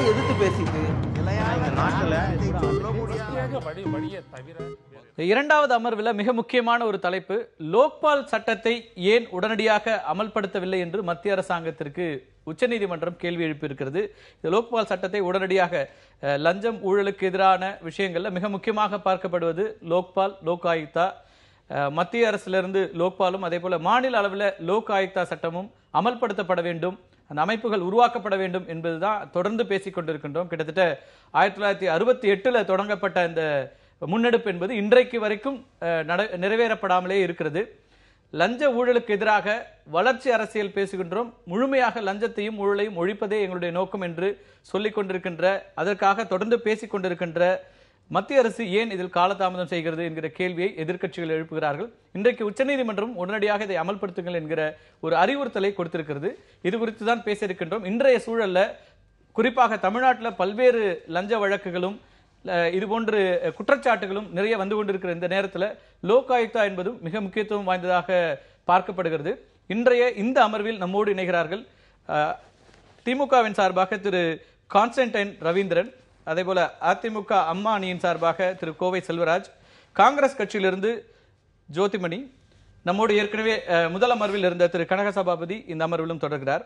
எதிர்த்து பேசிட்டு இரண்டாவது அமர்வில் மிக முக்கியமான ஒரு தலைப்பு, லோக்பால் சட்டத்தை ஏன் உடனடியாக அமல்படுத்தவில்லை என்று மத்திய அரசாங்கத்திற்கு உச்சநீதிமன்றம் கேள்வி எழுப்பியிருக்கிறது. இந்த லோக்பால் சட்டத்தை உடனடியாக லஞ்சம் ஊழலுக்கு எதிரான விஷயங்கள்ல மிக முக்கியமாக பார்க்கப்படுவது லோக்பால், லோக் ஆயுக்தா. மத்திய அரசிலிருந்து லோக்பாலும் அதே போல மாநில அளவில் லோக் ஆயுக்தா சட்டமும் அமல்படுத்தப்பட வேண்டும், அந்த அமைப்புகள் உருவாக்கப்பட வேண்டும் என்பதுதான் தொடர்ந்து பேசிக் கொண்டிருக்கின்றோம். கிட்டத்தட்ட 1968 தொடங்கப்பட்ட இந்த முன்னெடுப்பு என்பது இன்றைக்கு வரைக்கும் நிறைவேறப்படாமலே இருக்கிறது. லஞ்ச ஊழலுக்கு எதிராக வளர்ச்சி அரசியல் பேசுகின்றோம், முழுமையாக லஞ்சத்தையும் ஊழலையும் ஒழிப்பதே எங்களுடைய நோக்கம் என்று சொல்லிக் கொண்டிருக்கின்ற, அதற்காக தொடர்ந்து பேசிக் கொண்டிருக்கின்ற மத்திய அரசு ஏன் இதில் காலதாமதம் செய்கிறது என்கிற கேள்வியை எதிர்க்கட்சிகள் எழுப்புகிறார்கள். இன்றைக்கு உச்சநீதிமன்றம் உடனடியாக இதை அமல்படுத்துங்கள் என்கிற ஒரு அறிவுறுத்தலை கொடுத்திருக்கிறது. இது குறித்து தான் பேச இருக்கின்றோம். இன்றைய சூழல்ல குறிப்பாக தமிழ்நாட்டில் பல்வேறு லஞ்ச வழக்குகளும் இதுபோன்று குற்றச்சாட்டுகளும் நிறைய வந்து கொண்டிருக்கிற இந்த நேரத்தில் லோக் ஆயுக்தா என்பதும் மிக முக்கியத்துவம் வாய்ந்ததாக பார்க்கப்படுகிறது. இன்றைய இந்த அமர்வில் நம்மோடு இணைகிறார்கள் திமுகவின் சார்பாக திரு கான்ஸ்டன்டைன் ரவீந்திரன், அதே போல அதிமுக அம்மா அணியின் சார்பாக திரு கோவை செல்வராஜ், காங்கிரஸ் கட்சியிலிருந்து ஜோதிமணி, நம்மோடு ஏற்கனவே முதல் அமர்வில் இருந்த திரு கனக சபாபதி இந்த அமர்விலும் தொடர்கிறார்.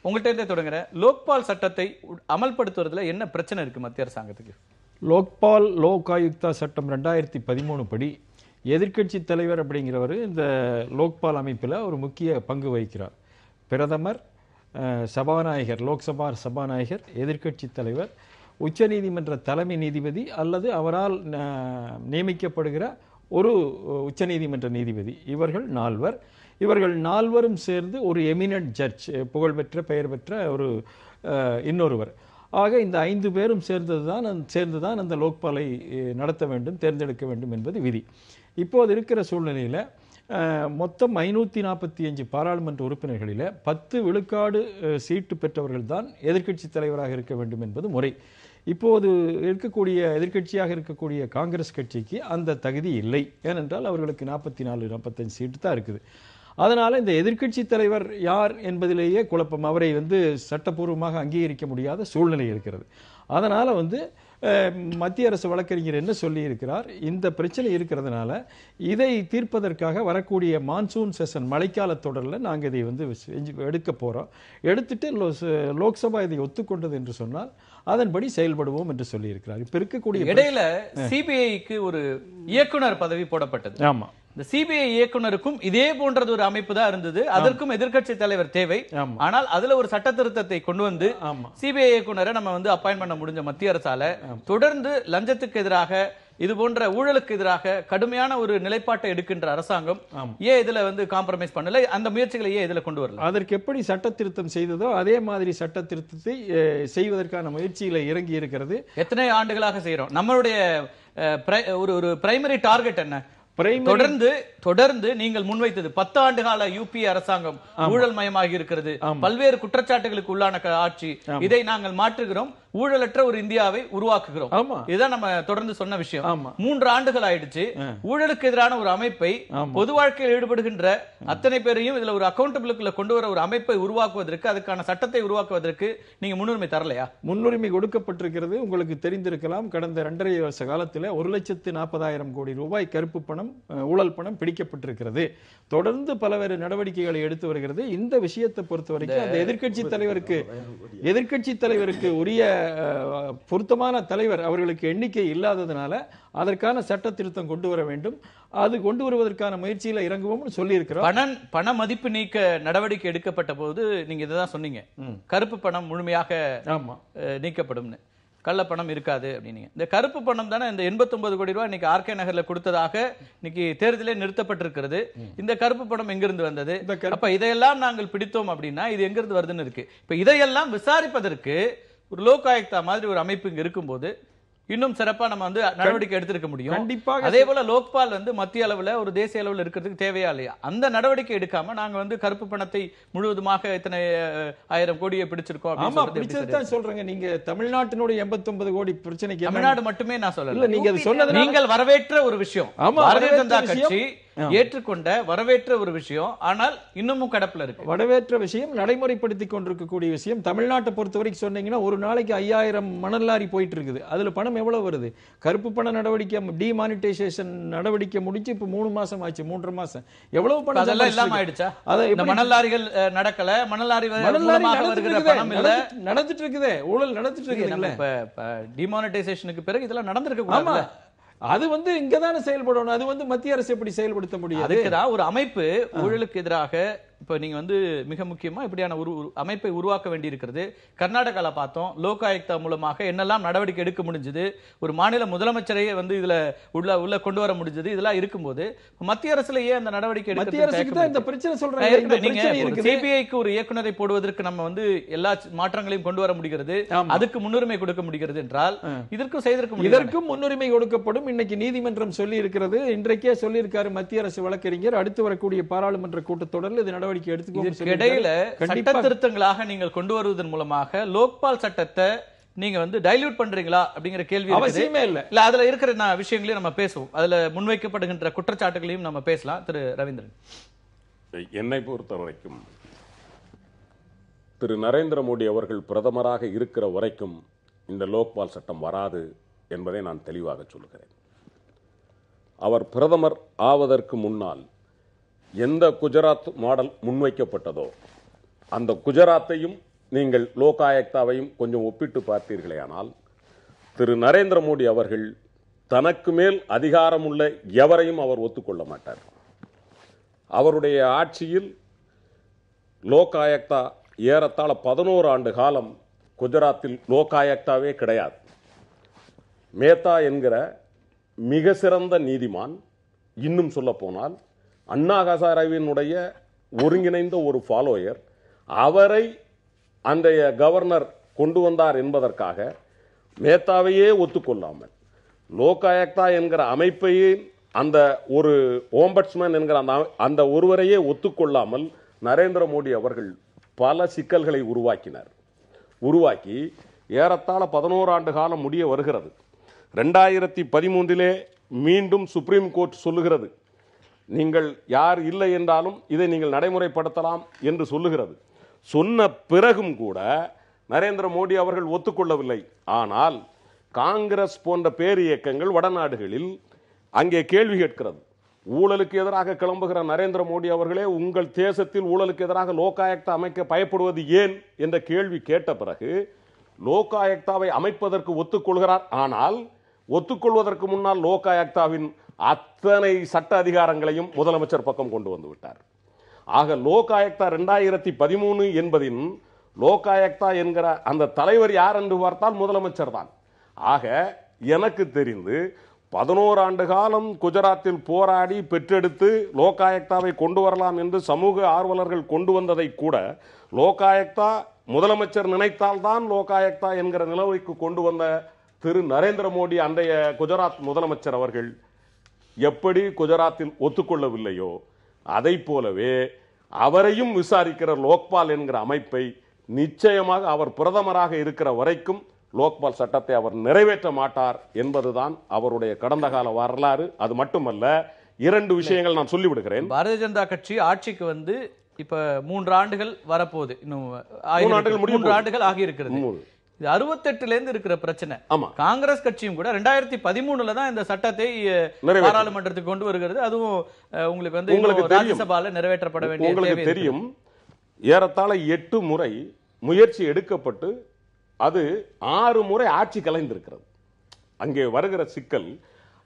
உங்கள்கிட்ட தொடங்குற லோக்பால் சட்டத்தை அமல்படுத்துவதில் என்ன பிரச்சனை இருக்கு மத்திய அரசாங்கத்துக்கு? லோக்பால், லோக் ஆயுக்தா சட்டம் 2013 படி எதிர்க்கட்சி தலைவர் அப்படிங்கிறவர் இந்த லோக்பால் அமைப்பில் ஒரு முக்கிய பங்கு வகிக்கிறார். பிரதமர், சபாநாயகர், லோக்சபா சபாநாயகர், எதிர்க்கட்சி தலைவர், உச்சநீதிமன்ற தலைமை நீதிபதி அல்லது அவரால் நியமிக்கப்படுகிற ஒரு உச்சநீதிமன்ற நீதிபதி, இவர்கள் 4 இவர்கள் 4 சேர்ந்து ஒரு எமினன்ட் ஜட்ஜ், புகழ்பெற்ற பெயர் பெற்ற ஒரு இன்னொருவர். ஆக இந்த 5 பேரும் சேர்ந்துதான் அந்த லோக்பாலை நடத்த வேண்டும், தேர்ந்தெடுக்க வேண்டும் என்பது விதி. இப்போது இருக்கிற சூழ்நிலையில் மொத்தம் 545 பாராளுமன்ற உறுப்பினர்களில் 10 விழுக்காடு சீட்டு பெற்றவர்கள் தான் எதிர்க்கட்சி தலைவராக இருக்க வேண்டும் என்பது முறை. இப்போது எதிர்க்கட்சியாக இருக்கக்கூடிய காங்கிரஸ் கட்சிக்கு அந்த தகுதி இல்லை. ஏனென்றால் அவர்களுக்கு 44-45 சீட்டு தான் இருக்குது. அதனால இந்த எதிர்க்கட்சி தலைவர் யார் என்பதிலேயே குழப்பம். அவரை சட்டப்பூர்வமாக அங்கீகரிக்க முடியாத சூழ்நிலை இருக்கிறது. அதனால மத்திய அரசு வழக்கறிஞர் என்ன சொல்லி இருக்கிறார், இந்த பிரச்சனை இருக்கிறதுனால இதை தீர்ப்பதற்காக வரக்கூடிய மான்சூன் செஷன், மழைக்கால தொடரில் நாங்கள் இதை எடுக்க போறோம். எடுத்துட்டு லோக்சபா இதை ஒத்துக்கொண்டது என்று சொன்னால் அதன்படி செயல்படுவோம் என்று சொல்லி இருக்கிறார். இப்ப இருக்கக்கூடிய இடையில சிபிஐக்கு ஒரு இயக்குனர் பதவி போடப்பட்டது. ஆமா, இந்த சிபிஐ இயக்குனருக்கும் இதே போன்றது ஒரு அமைப்பு தான் இருந்தது. அதற்கும் எதிர்க்கட்சி தலைவர் தேவை. ஆனால் அதுல ஒரு சட்ட திருத்தத்தை கொண்டு வந்து சிபிஐ இயக்குனரை நம்ம அப்பாயின்ட் பண்ண முடிஞ்ச மத்திய அரசால தொடர்ந்து லஞ்சத்துக்கு எதிராக, இது போன்ற ஊழலுக்கு எதிராக கடுமையான ஒரு நிலைப்பாட்டை எடுக்கின்ற அரசாங்கம் ஏன் இதுல காம்ப்ரமைஸ் பண்ணல? அந்த முயற்சிகளை ஏன் இதுல கொண்டு வரல? அதற்கு எப்படி சட்ட திருத்தம் செய்ததோ அதே மாதிரி சட்ட திருத்தத்தை செய்வதற்கான முயற்சியில இறங்கி இருக்கிறது. எத்தனை ஆண்டுகளாக செய்யறோம்? நம்மளுடைய ஒரு பிரைமரி டார்கெட் என்ன? தொடர்ந்து நீங்கள் முன்வைத்தது 10 ஆண்டு கால யூபி அரசாங்கம் ஊழல் மயமாகி இருக்கிறது, பல்வேறு குற்றச்சாட்டுகளுக்கு உள்ளான ஆட்சி, இதை நாங்கள் மாற்றுகிறோம், ஊழலற்ற ஒரு இந்தியாவை உருவாக்குகிறோம். இதுதான் நம்ம தொடர்ந்து சொன்ன விஷயம். 3 ஆண்டுகள் ஆயிடுச்சு. ஊழலுக்கு எதிரான ஒரு அமைப்பை, பொது வாழ்க்கையில் ஈடுபடுகின்ற அத்தனை பேரையும் இதுல ஒரு அக்கௌண்டபிளுக்குள்ள கொண்டு வர ஒரு அமைப்பை உருவாக்குவதற்கு, அதுக்கான சட்டத்தை உருவாக்குவதற்கு நீங்க முன்னுரிமை தரலையா? முன்னுரிமை கொடுக்கப்பட்டிருக்கிறது. உங்களுக்கு தெரிந்திருக்கலாம், கடந்த 2.5 வருஷ காலத்தில் 1,40,000 கோடி ரூபாய் கருப்பு பணம், ஊழல் பணம் பிடிக்கப்பட்டிருக்கிறது. தொடர்ந்து பல்வேறு நடவடிக்கைகளை எடுத்து வருகிறது. இந்த விஷயத்தை பொறுத்த வரைக்கும் அந்த எதிர்க்கட்சி தலைவருக்கு உரிய பொருத்தமான தலைவர் அவர்களுக்கு எண்ணிக்கை இல்லாததுனால அதற்கான சட்ட திருத்தம் கொண்டு வர வேண்டும். அது கொண்டு வருவதற்கான முயற்சியில இறங்குவோம் சொல்லி இருக்கிறோம். பண மதிப்பு நீக்க நடவடிக்கை எடுக்கப்பட்ட போது நீங்க இதான் சொன்னீங்க, கருப்பு பணம் முழுமையாக நீக்கப்படும், கள்ள பணம் இருக்காது அப்படின்னு. இந்த கருப்பு பணம் தானே இந்த 89 கோடி ரூபாய் இன்னைக்கு ஆர்கே நகர்ல கொடுத்ததாக இன்னைக்கு தேர்தலே நிறுத்தப்பட்டிருக்கிறது. இந்த கருப்பு பணம் எங்கிருந்து வந்தது? அப்ப இதையெல்லாம் நாங்கள் பிடித்தோம் அப்படின்னா இது எங்கிருந்து வருதுன்னு இருக்கு. இப்ப இதையெல்லாம் விசாரிப்பதற்கு ஒரு லோக் ஆயுக்தா மாதிரி ஒரு அமைப்பு இங்க இருக்கும்போது இன்னும் சிறப்பா நம்ம நடவடிக்கை எடுத்திருக்க முடியும். கண்டிப்பாக. அதே போல லோக்பால் மத்திய அளவுல ஒரு தேசிய அளவுல இருக்கிறதுக்கு தேவையா இல்லையா? அந்த நடவடிக்கை எடுக்காம நாங்க கருப்பு பணத்தை முழுவதுமாக இத்தனை 1000 கோடியை பிடிச்சிருக்கோம் சொல்றீங்க. நீங்க தமிழ்நாட்டினுடைய 89 கோடி பிரச்சனைக்கு தமிழ்நாடு மட்டுமே நான் சொல்லல, நீங்க சொன்னது நீங்கள் வரவேற்ற ஒரு விஷயம். பாரதிய ஜனதா கட்சி ஏற்றுக்கொண்ட வரவேற்ற ஒரு விஷயம். ஆனால் இன்னமும் கடப்புல இருக்கு. வரவேற்ற விஷயம், நடைமுறைப்படுத்தி கொண்டிருக்கக்கூடிய விஷயம். தமிழ்நாட்டை பொறுத்த வரைக்கும் சொன்னீங்கன்னா ஒரு நாளைக்கு 5000 மணல் லாரி போயிட்டு இருக்குது. அதுல பணம் எவ்வளவு வருது? கருப்பு பண நடவடிக்கை, டிமானிட்டைசேஷன் நடவடிக்கை முடிச்சு இப்ப 3 மாசம் ஆச்சு, 3.5 மாசம். எவ்வளவு பணம் அதெல்லாம் இல்லாம ஆயிடுச்சா? இந்த மணல் லாரிகள் நடக்கல, மணல் லாரி நடந்துட்டு இருக்குதே, ஊழல் நடந்துட்டு இருக்கு. இப்ப டிமானிட்டைசேஷனுக்கு பிறகு இதெல்லாம் நடந்திருக்க கூடாது. அது இங்கதானே செயல்படணும். அது மத்திய அரசு எப்படி செயல்படுத்த முடியாது? அதுக்குதான் ஒரு அமைப்பு ஊழலுக்கு எதிராக இப்ப நீங்க மிக முக்கியமா இப்படியான ஒரு அமைப்பை உருவாக்க வேண்டி இருக்கிறது. கர்நாடகால பார்த்தோம், லோகாயுக்தா மூலமாக என்னெல்லாம் நடவடிக்கை எடுக்க முடிஞ்சது, ஒரு மாநில முதலமைச்சரையே இதுல உள்ள கொண்டு வர முடிஞ்சது. இதெல்லாம் இருக்கும்போது மத்திய அரசுல ஏன் அந்த நடவடிக்கை எடுக்க? மத்திய அரசுக்கு தான் இந்த பிரச்சனை சொல்றாங்க. சிபிஐக்கு ஒரு இயக்குனரை போடுவதற்கு நம்ம எல்லா மாற்றங்களையும் கொண்டு வர முடிகிறது, அதுக்கு முன்னுரிமை கொடுக்க முடிகிறது என்றால் இதற்கும் செய்திருக்க, இதற்கும் முன்னுரிமை கொடுக்கப்படும். இன்னைக்கு நீதிமன்றம் சொல்லி இருக்கிறது, இன்றைக்கே சொல்லி இருக்காரு மத்திய அரசு வழக்கறிஞர். அடுத்து வரக்கூடிய பாராளுமன்ற கூட்டத்தொடரில் இது நடவடிக்கை எடுத்துக்கோங்க. இடையில சட்ட திருத்தங்களாக நீங்கள் கொண்டு வருவதன் மூலமாக லோக்பால் சட்டத்தை நீங்க டைல்யூட் பண்றீங்களா அப்படிங்கிற கேள்வி அவசியமே இல்ல. அதுல இருக்கிற விஷயங்களையும் நம்ம பேசுவோம், அதுல முன்வைக்கப்படுகின்ற குற்றச்சாட்டுகளையும் நம்ம பேசலாம். திரு ரவீந்திரன், என்னை பொறுத்த வரைக்கும் திரு நரேந்திர மோடி அவர்கள் பிரதமராக இருக்கிற வரைக்கும் இந்த லோக்பால் சட்டம் வராது என்பதை நான் தெளிவாக சொல்கிறேன். அவர் பிரதமர் ஆவதற்கு முன்னால் எந்த குஜராத் மாடல் முன்வைக்கப்பட்டதோ அந்த குஜராத்தையும் நீங்கள் லோகாயுக்தாவையும் கொஞ்சம் ஒப்பிட்டு பார்த்தீர்களேயானால் திரு நரேந்திர மோடி அவர்கள் தனக்கு மேல் அதிகாரமுள்ள எவரையும் அவர் ஒத்துக்கொள்ள மாட்டார். அவருடைய ஆட்சியில் லோகாயுக்தா ஏறத்தாழ 11 ஆண்டு காலம் குஜராத்தில் லோகாயுக்தாவே கிடையாது. மேத்தா என்கிற மிக சிறந்த நீதிமான், இன்னும் சொல்ல போனால் அண்ணா ஹசாரேவினுடைய ஒருங்கிணைந்த ஒரு ஃபாலோயர், அவரை அன்றைய கவர்னர் கொண்டு வந்தார் என்பதற்காக மேத்தாவையே ஒத்துக்கொள்ளாமல் லோகாயுக்தா என்கிற அமைப்பையே, அந்த ஒரு ஓம்பட்ஸ்மேன் என்கிற அந்த ஒருவரையே ஒத்துக்கொள்ளாமல் நரேந்திர மோடி அவர்கள் பல சிக்கல்களை உருவாக்கி ஏறத்தாழ 11 ஆண்டு காலம் முடிய வருகிறது. 2013 மீண்டும் சுப்ரீம் கோர்ட் சொல்லுகிறது, நீங்கள் யார் இல்லை என்றாலும் இதை நீங்கள் நடைமுறைப்படுத்தலாம் என்று சொல்லுகிறது. சொன்ன பிறகும் கூட நரேந்திர மோடி அவர்கள் ஒத்துக்கொள்ளவில்லை. ஆனால் காங்கிரஸ் போன்ற பேர் இயக்கங்கள் வடநாடுகளில் அங்கே கேள்வி கேட்கிறது. ஊழலுக்கு எதிராக கிளம்புகிற நரேந்திர மோடி அவர்களே, உங்கள் தேசத்தில் ஊழலுக்கு எதிராக லோகாயுக்தா அமைக்க பயப்படுவது ஏன் என்ற கேள்வி கேட்ட பிறகு லோகாயுக்தாவை அமைப்பதற்கு ஒத்துக்கொள்கிறார். ஆனால் ஒத்துக்கொள்வதற்கு முன்னால் லோகாயுக்தாவின் அத்தனை சட்ட அதிகாரங்களையும் முதலமைச்சர் பக்கம் கொண்டு வந்து விட்டார். ஆக லோகாயுக்தா 2013 என்பதின் லோகாயுக்தா என்கிற அந்த தலைவர் யார் என்று பார்த்தால் முதலமைச்சர் தான். ஆக எனக்கு தெரிந்து 11 ஆண்டு காலம் குஜராத்தில் போராடி பெற்றெடுத்து லோகாயுக்தாவை கொண்டு வரலாம் என்று சமூக ஆர்வலர்கள் கொண்டு வந்ததை கூட லோகாயுக்தா முதலமைச்சர் நினைத்தால்தான் லோகாயுக்தா என்கிற நிலவைக்கு கொண்டு வந்த திரு நரேந்திர மோடி அன்றைய குஜராத் முதலமைச்சர் அவர்கள் எப்படி குஜராத்தில் ஒத்துக்கொள்ளவில்லையோ அதை போலவே அவரையும் விசாரிக்கிற லோக்பால் என்கிற அமைப்பை நிச்சயமாக அவர் பிரதமராக இருக்கிற வரைக்கும் லோக்பால் சட்டத்தை அவர் நிறைவேற்ற மாட்டார் என்பதுதான் அவருடைய கடந்த கால வரலாறு. அது மட்டுமல்ல, 2 விஷயங்கள் நான் சொல்லிவிடுகிறேன். பாரதிய ஜனதா கட்சி ஆட்சிக்கு இப்ப 3 ஆண்டுகள் வரப்போகுது, இன்னும் 3 ஆண்டுகள் ஆகி இருக்கிறது. 68ல இருந்து இருக்கிற பிரச்சனை. காங்கிரஸ் கட்சியும் கூட 2013 தான் இந்த சட்டத்தை பாராளுமன்றத்துக்கு கொண்டு வருகிறது. அதுவும் உங்களுக்கு ராஜ்யசபால நிறைவேற்றப்பட வேண்டிய உங்களுக்கு தெரியும். ஏறத்தாழ 8 முறை முயற்சி எடுக்கப்பட்டு அது 6 முறை ஆட்சி கலைந்திருக்கிறது. அங்கே வருகிற சிக்கல்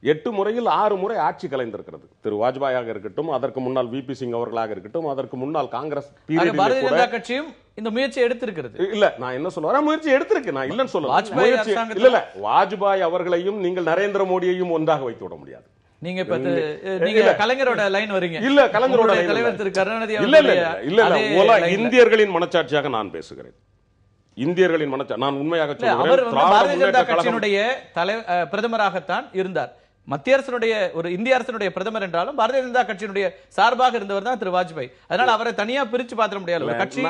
8 முறையில் 6 முறை ஆட்சி கலைந்திருக்கிறது. திரு வாஜ்பாயாக இருக்கட்டும், அதற்கு முன்னால் விபி சிங் அவர்களாக இருக்கட்டும், அதற்கு முன்னால் காங்கிரஸ் பாரதிய ஜனதா கட்சியும் இந்த முயற்சி எடுத்திருக்கிறது. இல்ல, நான் என்ன சொல்றேன், முயற்சி எடுத்திருக்கு, நான் இல்லன்னு சொல்ல. இல்ல, வாஜ்பாய் அவர்களையும் நீங்கள் நரேந்திர மோடியையும் ஒன்றாக வைத்து விட முடியாது. நீங்க கலைஞரோட லைன் வரீங்க. இல்ல, கலைஞரோட தலைவர் திரு கருணாநிதி இல்ல, இந்தியர்களின் மனச்சாட்சியாக நான் பேசுகிறேன். இந்தியர்களின் நான் உண்மையாக சொல்கிறேன். பாரதிய ஜனதா கட்சியினுடைய பிரதமராகத்தான் இருந்தார். மத்திய அரசுடைய இந்திய அரசுடைய பிரதமர் என்றாலும் பாரதிய ஜனதா கட்சியினுடைய சார்பாக இருந்தவர் தான் திரு வாஜ்பாய். அதனால அவரை தனியா பிரிச்சு பார்க்க முடியாது. ஒரு கட்சி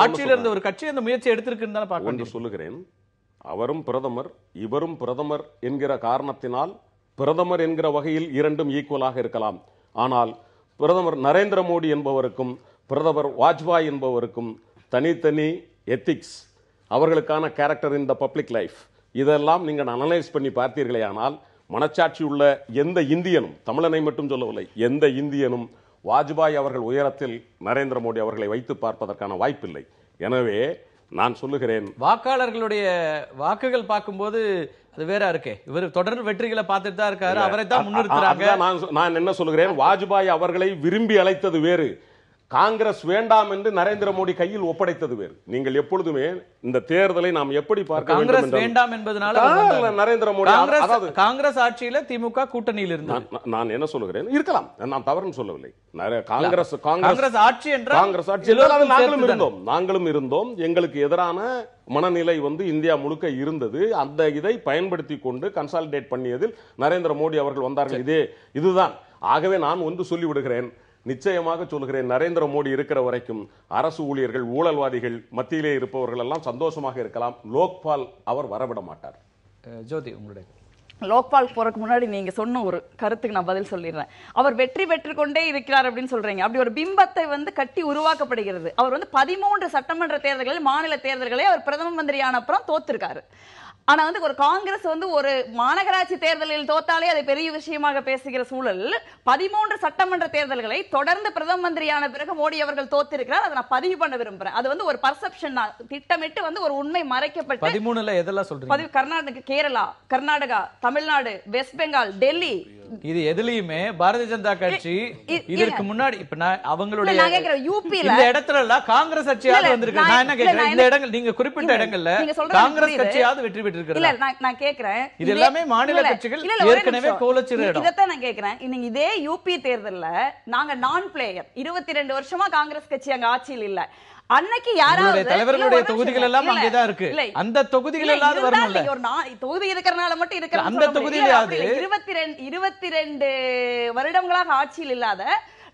ஆட்சியில் இருந்த ஒரு கட்சி அந்த முயற்சி எடுத்திருக்குன்னு பார்க்க சொல்லுகிறேன். அவரும் பிரதமர், இவரும் பிரதமர் என்கிற காரணத்தினால் பிரதமர் என்கிற வகையில் 2ம் ஈக்குவலாக இருக்கலாம். ஆனால் பிரதமர் நரேந்திர மோடி என்பவருக்கும் பிரதமர் வாஜ்பாய் என்பவருக்கும் தனித்தனி எத்திக்ஸ், அவர்களுக்கான character in the public life, இதெல்லாம் நீங்கள் அனலைஸ் பண்ணி பார்த்தீர்களே ஆனால் மனச்சாட்சி உள்ள எந்த இந்தியனும், தமிழனை மட்டும் சொல்லவில்லை, எந்த இந்தியனும் வாஜ்பாய் அவர்கள் உயரத்தில் நரேந்திர மோடி அவர்களை வைத்து பார்ப்பதற்கான வாய்ப்பில்லை. எனவே நான் சொல்லுகிறேன், வாக்காளர்களுடைய வாக்குகள் பார்க்கும்போது அது வேற இருக்கே. இவர் தொடர்ந்து வெற்றிகளை பார்த்துட்டு தான் இருக்காரு, அவரை தான் முன்னிறுத்துறாங்க. நான் என்ன சொல்லுகிறேன், வாஜ்பாய் அவர்களை விரும்பி அழைத்தது வேறு, காங்கிரஸ் வேண்டாம் என்று நரேந்திர மோடி கையில் ஒப்படைத்தது வேறு. நீங்கள் எப்பொழுதுமே இந்த தேர்தலை நாம் எப்படி பார்க்க வேண்டும் காங்கிரஸ் வேண்டாம் என்பதனால நரேந்திர மோடி காங்கிரஸ் ஆட்சியில திமுக கூட்டணியில் இருந்தார். நான் என்ன சொல்லுகிறேன், இருக்கலாம், நான் தவறுன்னு சொல்லவில்லை. காங்கிரஸ் ஆட்சி என்றால் காங்கிரஸ் ஆட்சி நாங்களும் இருந்தோம். எங்களுக்கு எதிரான மனநிலை இந்தியா முழுக்க இருந்தது. அந்த இதை பயன்படுத்தி கொண்டு கன்சாலிடேட் பண்ணியதில் நரேந்திர மோடி அவர்கள் வந்தார்கள். இதுதான். ஆகவே நான் ஒன்று சொல்லிவிடுகிறேன், நிச்சயமாக சொல்கிறேன், நரேந்திர மோடி இருக்கிற வரைக்கும் அரசு ஊழியர்கள், ஊழல்வாதிகள் மத்தியிலே இருப்பவர்கள் எல்லாம் சந்தோஷமாக இருக்கலாம். லோக்பால் அவர் வரவிட மாட்டார். ஜோதி, உங்களுடைய லோக்பால் போறதுக்கு முன்னாடி நீங்க சொன்ன ஒரு கருத்துக்கு நான் பதில் சொல்லிடுறேன். அவர் வெற்றி பெற்று கொண்டே இருக்கிறார் அப்படின்னு சொல்றீங்க. அப்படி ஒரு பிம்பத்தை கட்டி உருவாக்கப்படுகிறது. அவர் 13 சட்டமன்ற தேர்தல்களில், மாநில தேர்தல்களை அவர் பிரதம மந்திரியான அப்புறம் தோத்திருக்காரு. ஆனா ஒரு காங்கிரஸ் ஒரு மாநகராட்சி தேர்தலில் தோத்தாலே அதை பெரிய விஷயமாக பேசுகிற சூழல், 13 சட்டமன்ற தேர்தல்களை தொடர்ந்து பிரதம மந்திரியான பிறகு மோடி அவர்கள் தோத்திருக்கிறார். அதை நான் பதிவு பண்ண விரும்புறேன். அது ஒரு பர்செப்ஷன் தான், திட்டமிட்டு ஒரு உண்மை மறைக்கப்பட்டு. 13ல எதெல்லாம் சொல்றீங்க? கர்நாடகா, கேரளா, கர்நாடகா, தமிழ்நாடு, வெஸ்ட் பெங்கால், டெல்லி, இது எதுலயுமே பாரதிய ஜனதா கட்சி இதற்கு முன்னாடி இப்ப நான் அவங்களுடைய யூபில இந்த இடத்துல எல்லாம் காங்கிரஸ் கட்சியாவது வந்திருக்கு. நான் என்ன கேக்குறேன், இந்த இடங்கள் நீங்க குறிப்பிட்ட இடங்கள்ல காங்கிரஸ் கட்சியாவது வெற்றி பெற்றிருக்கிறது. இல்ல நான் கேக்குறேன், இது எல்லாமே மாநில கட்சிகள் ஏற்கனவே கோலச்சிற இடம். இதத்தான் நான் கேக்குறேன். இன்னைக்கு இதே யூபி தேர்தல்ல நாங்க நான் பிளேயர் 22 வருஷமா காங்கிரஸ் கட்சி அங்க ஆட்சியில் இல்ல. அன்னைக்கு யாராவது தலைவர்களுடைய தொகுதிகள் எல்லாம் அங்கேதான் இருக்கு. அந்த தொகுதிகள் எல்லாம் வரணும்ல. தொகுதி இருக்கிறனால மட்டும் இருக்கிற அந்த தொகுதியிலாவது 22 வருடங்களாக ஆட்சியில் இல்லாத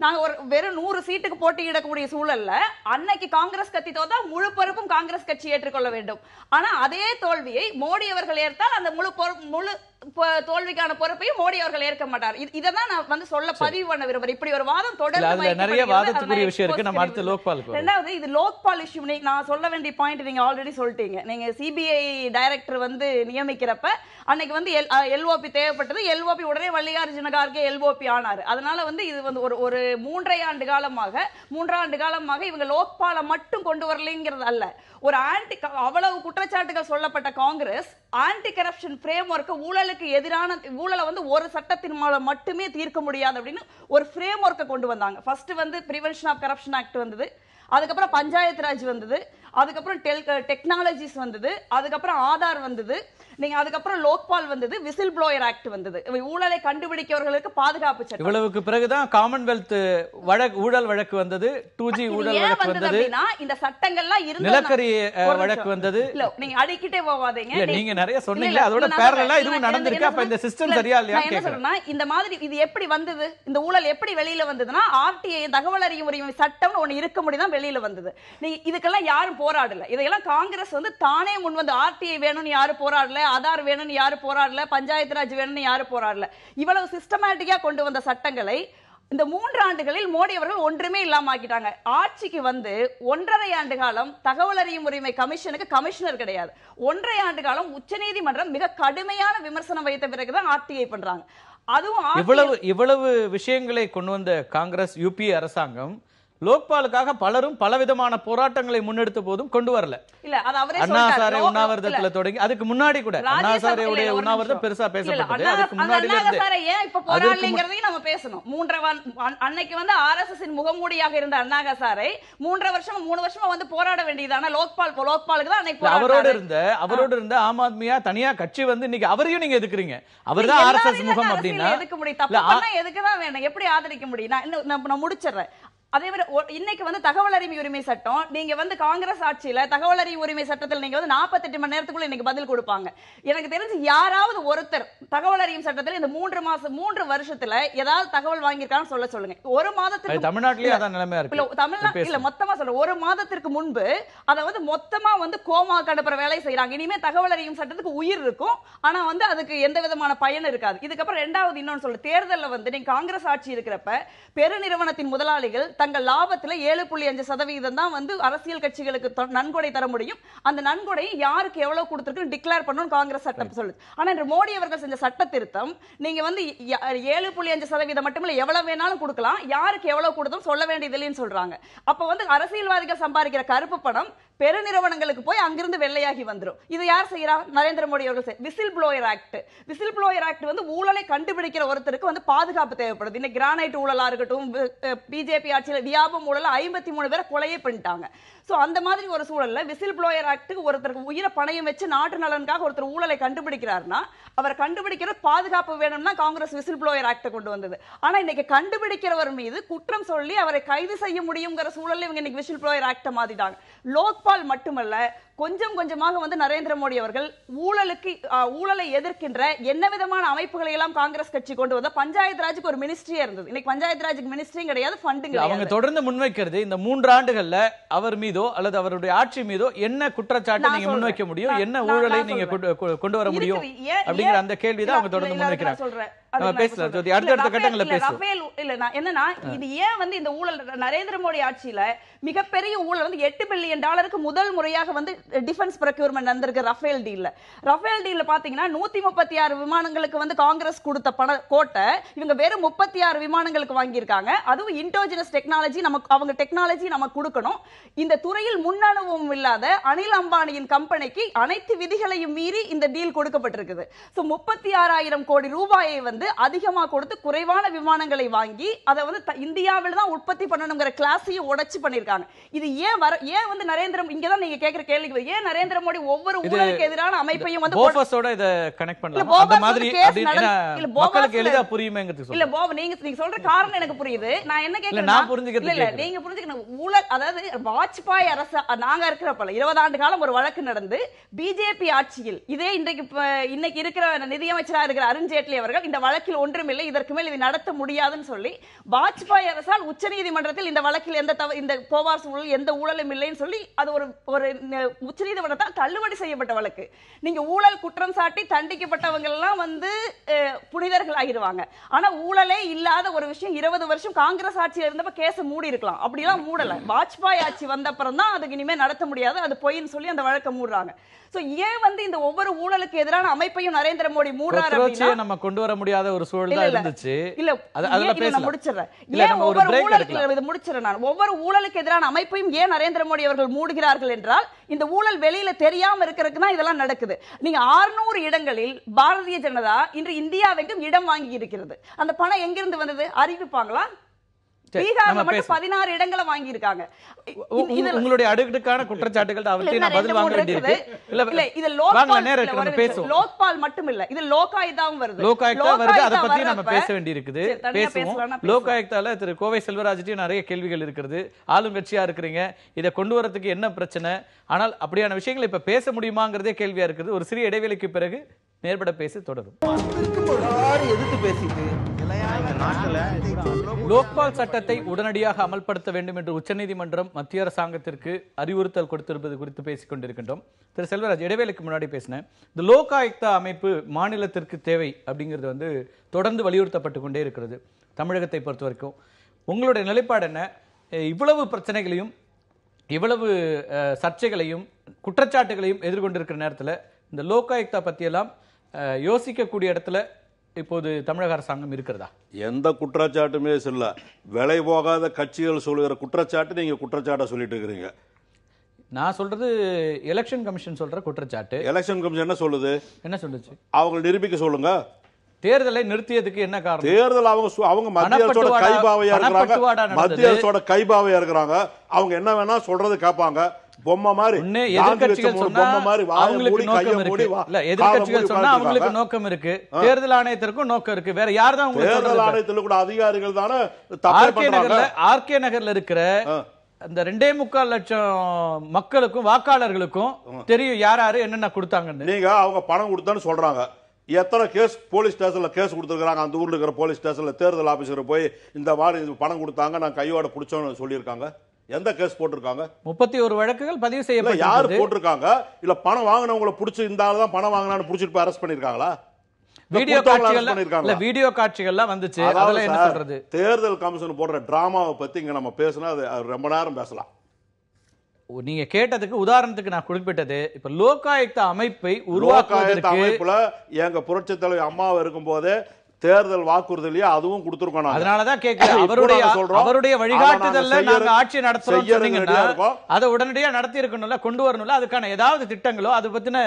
நாங்க வெறும் 100 சீட்டுக்கு போட்டியிடக்கூடிய சூழல்ல அன்னைக்கு காங்கிரஸ் கட்சி தோத்தா முழு பொறுப்பும் காங்கிரஸ் கட்சி ஏற்றுக்கொள்ள வேண்டும். ஆனா அதே தோல்வியை மோடி அவர்கள் ஏற்றால் அந்த முழு தோல்விக்கான பொறுப்பையும் மோடி அவர்கள் ஏற்க மாட்டார். இததான் நான் சொல்ல பதிவு பண்ண விரும்புறேன். இப்படி ஒரு வாதம் தொடர்ந்து நிறைய வாதத்துக்குரிய விஷயம் இருக்கு. நம்ம அடுத்து லோக்பால். ரெண்டாவது, இது லோக்பால் இஷ்யூ. நான் சொல்ல வேண்டிய பாயிண்ட் நீங்க ஆல்ரெடி சொல்லிட்டீங்க. நீங்க சிபிஐ டைரக்டர் நியமிக்கிறப்ப அன்னைக்கு எல்ஓபி தேவைப்பட்டது. எல்ஓபி உடனே மல்லிகார்ஜுன கார்கே எல்ஓபி ஆனாரு. அதனால இது ஒரு 3 ஆண்டு காலமாக இவங்க லோக்பாலை மட்டும் கொண்டு வரலைங்கிறது அல்ல. ஒரு அவ்வளவு குற்றச்சாட்டுகள் சொல்லப்பட்ட Congress anti corruption frame work, ஊழலுக்கு எதிரான ஊழலை ஒரு சட்டத்தின் மூலம் மட்டுமே தீர்க்க முடியாது அப்படின்னு ஒரு ஃப்ரேம் ஒர்க்கை கொண்டு வந்தாங்க. First prevention of corruption act வந்தது, அதுக்கப்புறம் பஞ்சாயத்து ராஜ் வந்தது, அதுக்கப்புறம் டெக்னாலஜிஸ் வந்தது, அதுக்கப்புறம் ஆதார் வந்தது, நீங்க அதுக்கப்புறம் லோக்பால் வந்தது, விசில் ப்ளோயர் ஆக்ட் வந்தது. ஊழலை கண்டுபிடிக்கிறவர்களுக்கு பாதுகாப்பு சட்டம். இவ்வளவுக்கு பிறகுதான் காமன்வெல்த் ஊழல் வழக்கு வந்தது, 2G ஊழல் வழக்கு வந்தது, இந்த சட்டங்கள்லாம் இருந்தது, நிலக்கரி வழக்கு வந்தது. நீங்க அடிக்கிட்டே போவாதீங்க, நீங்க நிறைய சொன்னீங்க, அதோட பேரலா இதுவும் நடந்திருக்கு. அப்ப இந்த சிஸ்டம் சரியா இல்லையா கேக்குறேன். இந்த மாதிரி இது எப்படி வந்தது, இந்த ஊழல் எப்படி வெளியில வந்ததுன்னா ஆர்டிஐ, தகவல் அறியும் உரிமை சட்டம் ஒன்னு இருக்க முடியும் வெளியில வந்தது. நீங்க இதுக்கெல்லாம் யாரும் போராடல. இதெல்லாம் காங்கிரஸ் தானே முன் வந்து ஆர்டிஐ வேணும்னு யாரும் போராடல, ஆதார் வேணும்னு யாரு போராடல, பஞ்சாயத்து ராஜ் வேணும்னு யாரு போராடல. இவ்வளவு சிஸ்டமேட்டிக்கா கொண்டு வந்த சட்டங்களை இந்த 3 ஆண்டுகளில் மோடி அவர்கள் ஒன்றுமே இல்லாம ஆக்கிட்டாங்க. ஆட்சிக்கு 1.5 ஆண்டு காலம் தகவல் அறியும் உரிமை கமிஷனுக்கு கமிஷனர் கிடையாது. 1.5 ஆண்டு காலம் உச்சநீதிமன்றம் மிக கடுமையான விமர்சனம் வைத்த பிறகுதான் ஆர்டிஐ பண்றாங்க. அதுவும் இவ்வளவு விஷயங்களை கொண்டு வந்த காங்கிரஸ் யூபி அரசாங்கம் லோக்பாலுக்காக பலரும் பலவிதமான போராட்டங்களை முன்னெடுத்த போதும் கொண்டு வரல. அண்ணா சாரை உண்ணாவிரதத்துல தொடங்கி அதுக்கு முன்னாடி கூட அண்ணா சாரையுடைய உண்ணாவிரதம் பெருசா பேசப்பட்டது. அதுக்கு முன்னாடி நம்ம பேசணும். அன்னைக்கு RSS முகமூடியாக இருந்த அண்ணா சாரை 3 வருஷமா போராட வேண்டியதான லோக்பாலுக்கு தான் அன்னைக்கு அவரோடு இருந்த ஆம் ஆத்மியா தனியா கட்சி இன்னைக்கு அவரையும் நீங்க எதுக்குறீங்க. அவர்தான் RSS முகம் அப்படின்னா எதுக்கு முடியும்? தப்பு எதுக்குதான் வேணும், எப்படி ஆதரிக்க முடியும்? நான் முடிச்சிடுறேன். அதே மாதிரி இன்னைக்கு வந்து தகவல் அறிவு உரிமை சட்டம், நீங்க வந்து காங்கிரஸ் ஆட்சியில தகவல் அறிவு உரிமை சட்டத்தில் நீங்க வந்து 48 மணி நேரத்துக்குள்ள இன்னைக்கு பதில் கொடுப்பாங்க. எனக்கு தெரிஞ்சு யாராவது ஒருத்தர் தகவல் அறியும் சட்டத்தில் இந்த 3 வருஷத்துல ஏதாவது தகவல் வாங்கியிருக்கான்னு சொல்லுங்க. ஒரு மாதத்துக்கு தமிழ்நாட்டிலே அதான் நிலைமையா இருக்கு. தமிழ்நாடு இல்ல, மொத்தமா சொல்றேன். ஒரு மாதத்திற்கு முன்பு அதை வந்து மொத்தமா வந்து கோமாக்கு அனுப்புற வேலை செய்யறாங்க. இனிமே தகவல் அறியும் சட்டத்துக்கு உயிர் இருக்கும், ஆனா வந்து அதுக்கு எந்த விதமான பயன் இருக்காது. இதுக்கப்புறம் ரெண்டாவது இன்னொன்னு சொல்ல, தேர்தலில் வந்து நீங்க காங்கிரஸ் ஆட்சி இருக்கிறப்ப பெருநிறுவனத்தின் முதலாளிகள் தங்கள் லாபத்துல 7.5% தான் வந்து அரசியல் கட்சிகளுக்கு நன்கொடை தர முடியும். அந்த நன்கொடை யாருக்கு எவ்வளவு கொடுத்திருக்கு டிக்ளேர் பண்ணணும் காங்கிரஸ் சட்டம் சொல்லுது. ஆனா இன்று மோடி அவர்கள் செஞ்ச சட்ட திருத்தம், நீங்க வந்து 7.5% மட்டுமில்ல எவ்வளவு வேணாலும் கொடுக்கலாம், யாருக்கு எவ்வளவு கொடுத்தோம் சொல்ல வேண்டியதில்லைன்னு சொல்றாங்க. அப்ப வந்து அரசியல்வாதிகள் சம்பாதிக்கிற கருப்பு பணம் பெருநிறுவனங்களுக்கு போய் அங்கிருந்து வெள்ளையாகி வந்துரும். இது யார் செய்யறா? நரேந்திர மோடி அவர்கள். Whistle blower act, whistle blower act வந்து ஊழலை கண்டுபிடிக்கிற ஒருத்தருக்கு வந்து பாதுகாப்பு தேவைப்படுது. இன்னைக்கு கிரானைட் ஊழலா இருக்கட்டும், பிஜேபி ஆட்சியில் வியாபம் ஊழல் 53 பேரை கொலையே பண்ணிட்டாங்க. சோ அந்த மாதிரி ஒரு சூழல்ல விசில் ப்ளோயர் ஆக்ட் ஒருத்தருக்கு உயிரை பணையம் வச்சு நாட்டு நலனுக்காக ஒருத்தர் ஊழலை கண்டுபிடிக்கிறாருன்னா அவர் கண்டுபிடிக்கிற பாதுகாப்பு வேணும்னா காங்கிரஸ் விசில் ப்ளோயர் ஆக்ட் கொண்டு வந்தது. ஆனா இன்னைக்கு கண்டுபிடிக்கிறவர் மீது குற்றம் சொல்லி அவரை கைது செய்ய முடியுங்கிற சூழல்ல இவங்க இன்னைக்கு விசில் ப்ளோயர் ஆக்ட மாத்திட்டாங்க. லோக்பால் மட்டுமல்ல, கொஞ்சம் கொஞ்சமாக வந்து நரேந்திர மோடி அவர்கள் ஊழலை எதிர்க்கின்ற என்ன விதமான அமைப்புகளை எல்லாம் காங்கிரஸ் கட்சி கொண்டு வந்த பஞ்சாயத்து ராஜுக்கு ஒரு மினிஸ்ட்ரியே இருந்தது. இன்னைக்கு பஞ்சாயத்து ராஜுக்கு மினிஸ்ட்ரியும் கிடையாது, ஃபண்டும் கிடையாது. அவங்க தொடர்ந்து முன்வைக்கிறது இந்த 3 ஆண்டுகள்ல அவர் மீதோ அல்லது அவருடைய ஆட்சி மீதோ என்ன குற்றச்சாட்டு நீங்க முன்வைக்க முடியும், என்ன ஊழலை நீங்க கொண்டு வர முடியும் அப்படிங்கிற அந்த கேள்விதான் அவங்க தொடர்ந்து முன்வைக்கிறாங்க. பேசலாம் ஜோதி, அடுத்த கட்டங்களை பேசலாம். என்னன்னா இது ஏன் வந்து இந்த ஊழல் நரேந்திர மோடி ஆட்சியில மிகப்பெரிய ஊழல் வந்து $8 பில்லியன் முதல் முறையாக வந்து டிஃபென்ஸ் ப்ரொக்யூர்மெண்ட் வந்திருக்கு ரஃபேல் டீல்ல. ரஃபேல் டீல்ல பாத்தீங்கன்னா 136 விமானங்களுக்கு வந்து காங்கிரஸ் கொடுத்த கோட்டை இவங்க வெறும் 36 விமானங்களுக்கு வாங்கியிருக்காங்க. அதுவும் இன்டோஜினஸ் டெக்னாலஜி, நமக்கு அவங்க டெக்னாலஜி நமக்கு கொடுக்கணும். இந்த துறையில் முன்னனுபவம் இல்லாத அனில் அம்பானியின் கம்பெனிக்கு அனைத்து விதிகளையும் மீறி இந்த டீல் கொடுக்கப்பட்டிருக்குது. 36,000 கோடி ரூபாயை வந்து அதிகமா கொடுத்து குறைவான விமானங்களை வாங்கி அதை வந்து இந்தியாவில் தான் உற்பத்தி பண்ணணுங்கிற கிளாஸையும் உடைச்சு பண்ணிருக்காங்க. இது ஏன் வந்து நரேந்திர இங்கதான் நீங்க கேக்குற கேள்விக்கு ஏன் நரேந்திர மோடி ஒவ்வொரு ஊழலுக்கு எதிரான அமைப்பையும் வந்து போஃபஸோட இத கனெக்ட் பண்ணலாம். அந்த மாதிரி மக்களுக்கு எளிதா புரியுமேங்கிறது இல்ல போவ நீங்க சொல்ற காரணம் எனக்கு புரியுது. நான் என்ன கேக்குறேன், நான் புரிஞ்சுக்கிறது இல்ல, நீங்க புரிஞ்சுக்கணும். ஊழல் அதாவது வாஜ்பாய் அரசு நாங்க இருக்கிறப்ப 20 ஆண்டு காலம் ஒரு வழக்கு நடந்து பிஜேபி ஆட்சியில் இதே இன்னைக்கு இருக்கிற நிதியமைச்சரா இருக்கிற அருண்ஜேட்லி அவர்கள் இந்த வழக்கில் ஒன்றுமில்லை, இதற்கு மேல் இதை நடத்த முடியாதுன்னு சொல்லி வாஜ்பாய் அரசால் உச்சநீதிமன்றத்தில் இந்த வழக்கில் இந்த போவார் சூழல் எந்த ஊழலும் இல்லைன்னு சொல்லி அது ஒரு உச்சநீதிமன்றத்தால் தள்ளுபடி செய்யப்பட்ட வழக்கு. நீங்க ஊழல் குற்றம் சாட்டி தண்டிக்கப்பட்டவங்க எல்லாம் வந்து புனிதர்கள் ஆகிடுவாங்க. ஆனா ஊழலே இல்லாத ஒரு விஷயம் 20 வருஷம் காங்கிரஸ் ஆட்சியில் இருந்தப்ப கேஸ் மூடி இருக்கலாம், அப்படிலாம் மூடல. வாஜ்பாய் ஆட்சி வந்த அப்புறம் தான் அதுக்கு இனிமே நடத்த முடியாது, அது பொய்ன்னு சொல்லி அந்த வழக்கை மூடுறாங்க. சோ ஏன் வந்து இந்த ஒவ்வொரு ஊழலுக்கு எதிரான அமைப்பையும் நரேந்திர மோடி மூடுறாரு அப்படினா நம்ம கொண்டு வர முடியாத ஒரு சூழல் தான் இருந்துச்சு. இல்ல அதெல்லாம் பேசலாம், முடிச்சிடுறேன். ஏன் ஒவ்வொரு ஊழலுக்கு இத முடிச்சிடுறேன் நான். ஒவ்வொரு ஊழலுக்கு எதிரான அமைப்பையும் ஏன் நரேந்திர மோடி அவர்கள் மூடுகிறார்கள் என்றால் இந்த ஊழல் வெளியில தெரியாம இருக்கிறதுக்கு தான் இதெல்லாம் நடக்குது. நீங்க 600 இடங்களில் பாரதிய ஜனதா இன்று இந்தியாவுக்கு இடம் வாங்கி இருக்கிறது. அந்த பணம் எங்கிருந்து வந்தது அறிவிப்பாங்களா? பீகார்ல மட்டும் 16 இடங்களை வாங்கி இருக்காங்க. உங்களுடைய அடுக்கடுக்கான குற்றச்சாட்டுகள் அவற்றை நான் பதில் வாங்க வேண்டியிருக்கு. இல்ல இது லோக்பால் மட்டும் இல்ல, இது லோகாயுக்தாவும் வருது. லோகாயுக்தா வருது, அத பத்தி நம்ம பேச வேண்டியிருக்குது. பேசுவோம். லோகாயுக்தால திரு கோவை செல்வராஜ்கிட்ட நிறைய கேள்விகள் இருக்கிறது. ஆளும் கட்சியா இருக்கிறீங்க, இதை கொண்டு வரதுக்கு என்ன பிரச்சனை, ஆனால் அப்படியான விஷயங்களை இப்ப பேச முடியுமாங்கிறதே கேள்வியா இருக்குது. ஒரு சிறிய இடைவெளிக்கு பிறகு நேர்பட பேசி தொடரும். லோக்பால் சட்டத்தை உடனடியாக அமல்படுத்த வேண்டும் என்று உச்சநீதிமன்றம் மத்திய அரசாங்கத்திற்கு அறிவுறுத்தல் கொடுத்திருப்பது குறித்து பேசிக் கொண்டிருக்கின்றோம். திரு செல்வராஜ், இடைவேளைக்கு முன்னாடி பேசினேன், இந்த லோகாயுக்தா அமைப்பு மாநிலத்திற்கு தேவை அப்படிங்கிறது வந்து தொடர்ந்து வலியுறுத்தப்பட்டு கொண்டே இருக்கிறது. தமிழகத்தை பொறுத்த வரைக்கும் உங்களுடைய நிலைப்பாடு என்ன? இவ்வளவு பிரச்சனைகளையும் இவ்வளவு சர்ச்சைகளையும் குற்றச்சாட்டுகளையும் எதிர்கொண்டிருக்கிற நேரத்தில் இந்த லோகாயுக்தா பற்றியெல்லாம் யோசிக்கக்கூடிய இடத்துல இப்போது தமிழக அரசாங்கம் இருக்கிறதா? எந்த குற்றச்சாட்டுமே சொல்ல, விலை போகாத கட்சிகள் சொல்லுகிற குற்றச்சாட்டு நீங்க குற்றச்சாட்டை சொல்லிட்டு இருக்கிறீங்க. நான் சொல்றது எலெக்ஷன் கமிஷன் சொல்ற குற்றச்சாட்டு. எலெக்ஷன் கமிஷன் என்ன சொல்லுது? என்ன சொல்லுச்சு? அவங்க நிரூபிக்க சொல்லுங்க. தேர்தலை நிறுத்தியதுக்கு என்ன காரணம்? தேர்தல் அவங்க மத்திய அரசோட கைபாவையா இருக்கிறாங்க. மத்திய அரசோட கைபாவையா இருக்கிறாங்க. அவங்க என்ன வேணா சொல்றது கேட்பாங்க. பொம்மை மாதிரி எதிர்க்கட்சிகள் சொன்னா அவங்களுக்கு நோக்கம் இருக்கு. இல்ல, எதிர்க்கட்சிகள் சொன்னா அவங்களுக்கு நோக்கம் இருக்கு, தேர்தல் ஆணையத்திற்கும் நோக்கம் இருக்கு. வேற யார் தான் உங்களுக்கு தேர்தல் ஆணையத்தில் கூட அதிகாரிகள் தானே ஆர்கே நகர்ல இருக்கிற அந்த 2.25 லட்சம் மக்களுக்கும் வாக்காளர்களுக்கும் தெரியும் யார் யாரு என்னென்ன கொடுத்தாங்கன்னு. நீங்க அவங்க பணம் கொடுத்தான்னு சொல்றாங்க. எத்தனை கேஸ் போலீஸ் ஸ்டேஷன்ல கேஸ் கொடுத்துருக்காங்க. அந்த ஊர்ல இருக்கிற போலீஸ் ஸ்டேஷன்ல தேர்தல் ஆபீசர் போய் இந்த மாதிரி பணம் கொடுத்தாங்க நான் கையோட பிடிச்சோன்னு சொல்லியிருக்காங்க. எந்த கேஸ் போட்டிருக்காங்க? 31 வழக்குகள் பதிவு செய்யப்பட்டது. யாரு போட்டிருக்காங்க? இல்ல பணம் வாங்கினவங்களை பிடிச்சி இந்த ஆள் தான் பணம் வாங்கினான்னு பிடிச்சிட்டு போய் அரெஸ்ட் பண்ணிருக்காங்களா? வீடியோ காட்சிகள்லாம் வந்துச்சு. அதெல்லாம் என்ன சொல்றது? தேர்தல் கமிஷன் போடுற டிராமாவை பத்தி இங்க நம்ம பேசினா அது ரொம்ப நேரம் பேசலாம். நீங்க கேட்டதுக்கு உதாரணத்துக்கு நான் குறிப்பிட்டது, இப்ப லோகாயுக்தா அமைப்பை உருவாக்குவதற்கு அமைப்புல எங்க புரட்சித் தலைவர் அம்மாவை இருக்கும் போதே தேர்தல் வாக்குறுதிலேயே அதுவும் கொடுத்திருக்கோம். அதனாலதான் கேட்கிறேன், அவருடைய வழிகாட்டுதல்ல நாங்க ஆட்சி நடத்துறோம், அதை உடனடியா நடத்தி இருக்கணும்ல, கொண்டு வரணும்ல. அதுக்கான ஏதாவது திட்டங்களோ அது பத்தின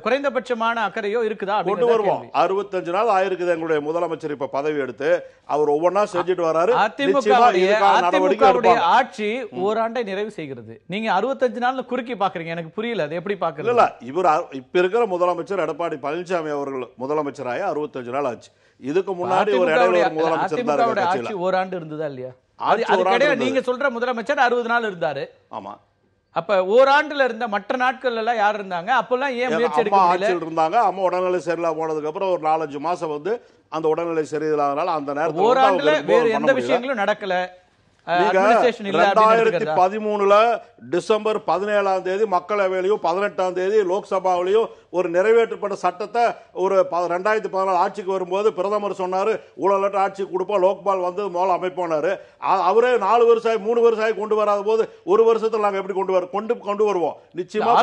குறைந்தபட்சமான அக்கறையோ இருக்குதா? கொண்டு வருவோம். 65 நாள் ஆயிருக்குது எங்களுடைய முதலமைச்சர் இப்ப பதவி எடுத்து. அவர் ஒவ்வொன்னா செஞ்சுட்டு வராரு. அதிமுகவுடைய ஆட்சி ஓராண்டை நிறைவு செய்கிறது. நீங்க 65 நாள் குறுக்கி பாக்குறீங்க, எனக்கு புரியல அது எப்படி பாக்குறது. இல்ல, இவர் இப்ப இருக்கிற முதலமைச்சர் எடப்பாடி பழனிசாமி அவர்கள் முதலமைச்சராக 65 நாள் ஆச்சு. இதுக்கு முன்னாடி ஒரு முதலமைச்சர் ஆட்சி ஓராண்டு இருந்ததா இல்லையா? நீங்க சொல்ற முதலமைச்சர் 60 நாள் இருந்தாரு. ஆமா. அப்ப ஓராண்டுல இருந்த மற்ற நாட்கள் எல்லாம் யார் இருந்தாங்க? அப்பெல்லாம் ஏன் முயற்சி எடுக்க முடியல? இருந்தாங்க. அம்மா உடல்நிலை சரியில்லாம போனதுக்கு அப்புறம் ஒரு 4-5 மாசம் வந்து அந்த உடல்நிலை சரியில்லாதனால அந்த நேரத்துல ஓராண்டுல வேற எந்த விஷயங்களும் நடக்கல. 2013 டிசம்பர் 17ஆம் தேதி மக்களவையிலையும் 18ஆம் தேதி லோக்சபாவிலையும் ஒரு நிறைவேற்றப்பட்ட சட்டத்தை ஒரு 2014 ஆட்சிக்கு வரும்போது பிரதமர் சொன்னாரு ஊழலற்ற ஆட்சி கொடுப்போம், லோக்பால் வந்து முதல் அமைப்போனாரு. அவரே 4 வருஷம் 3 வருஷம் கொண்டு வராத போது ஒரு வருஷத்துல நாங்க எப்படி கொண்டு வருவோம்? நிச்சயமா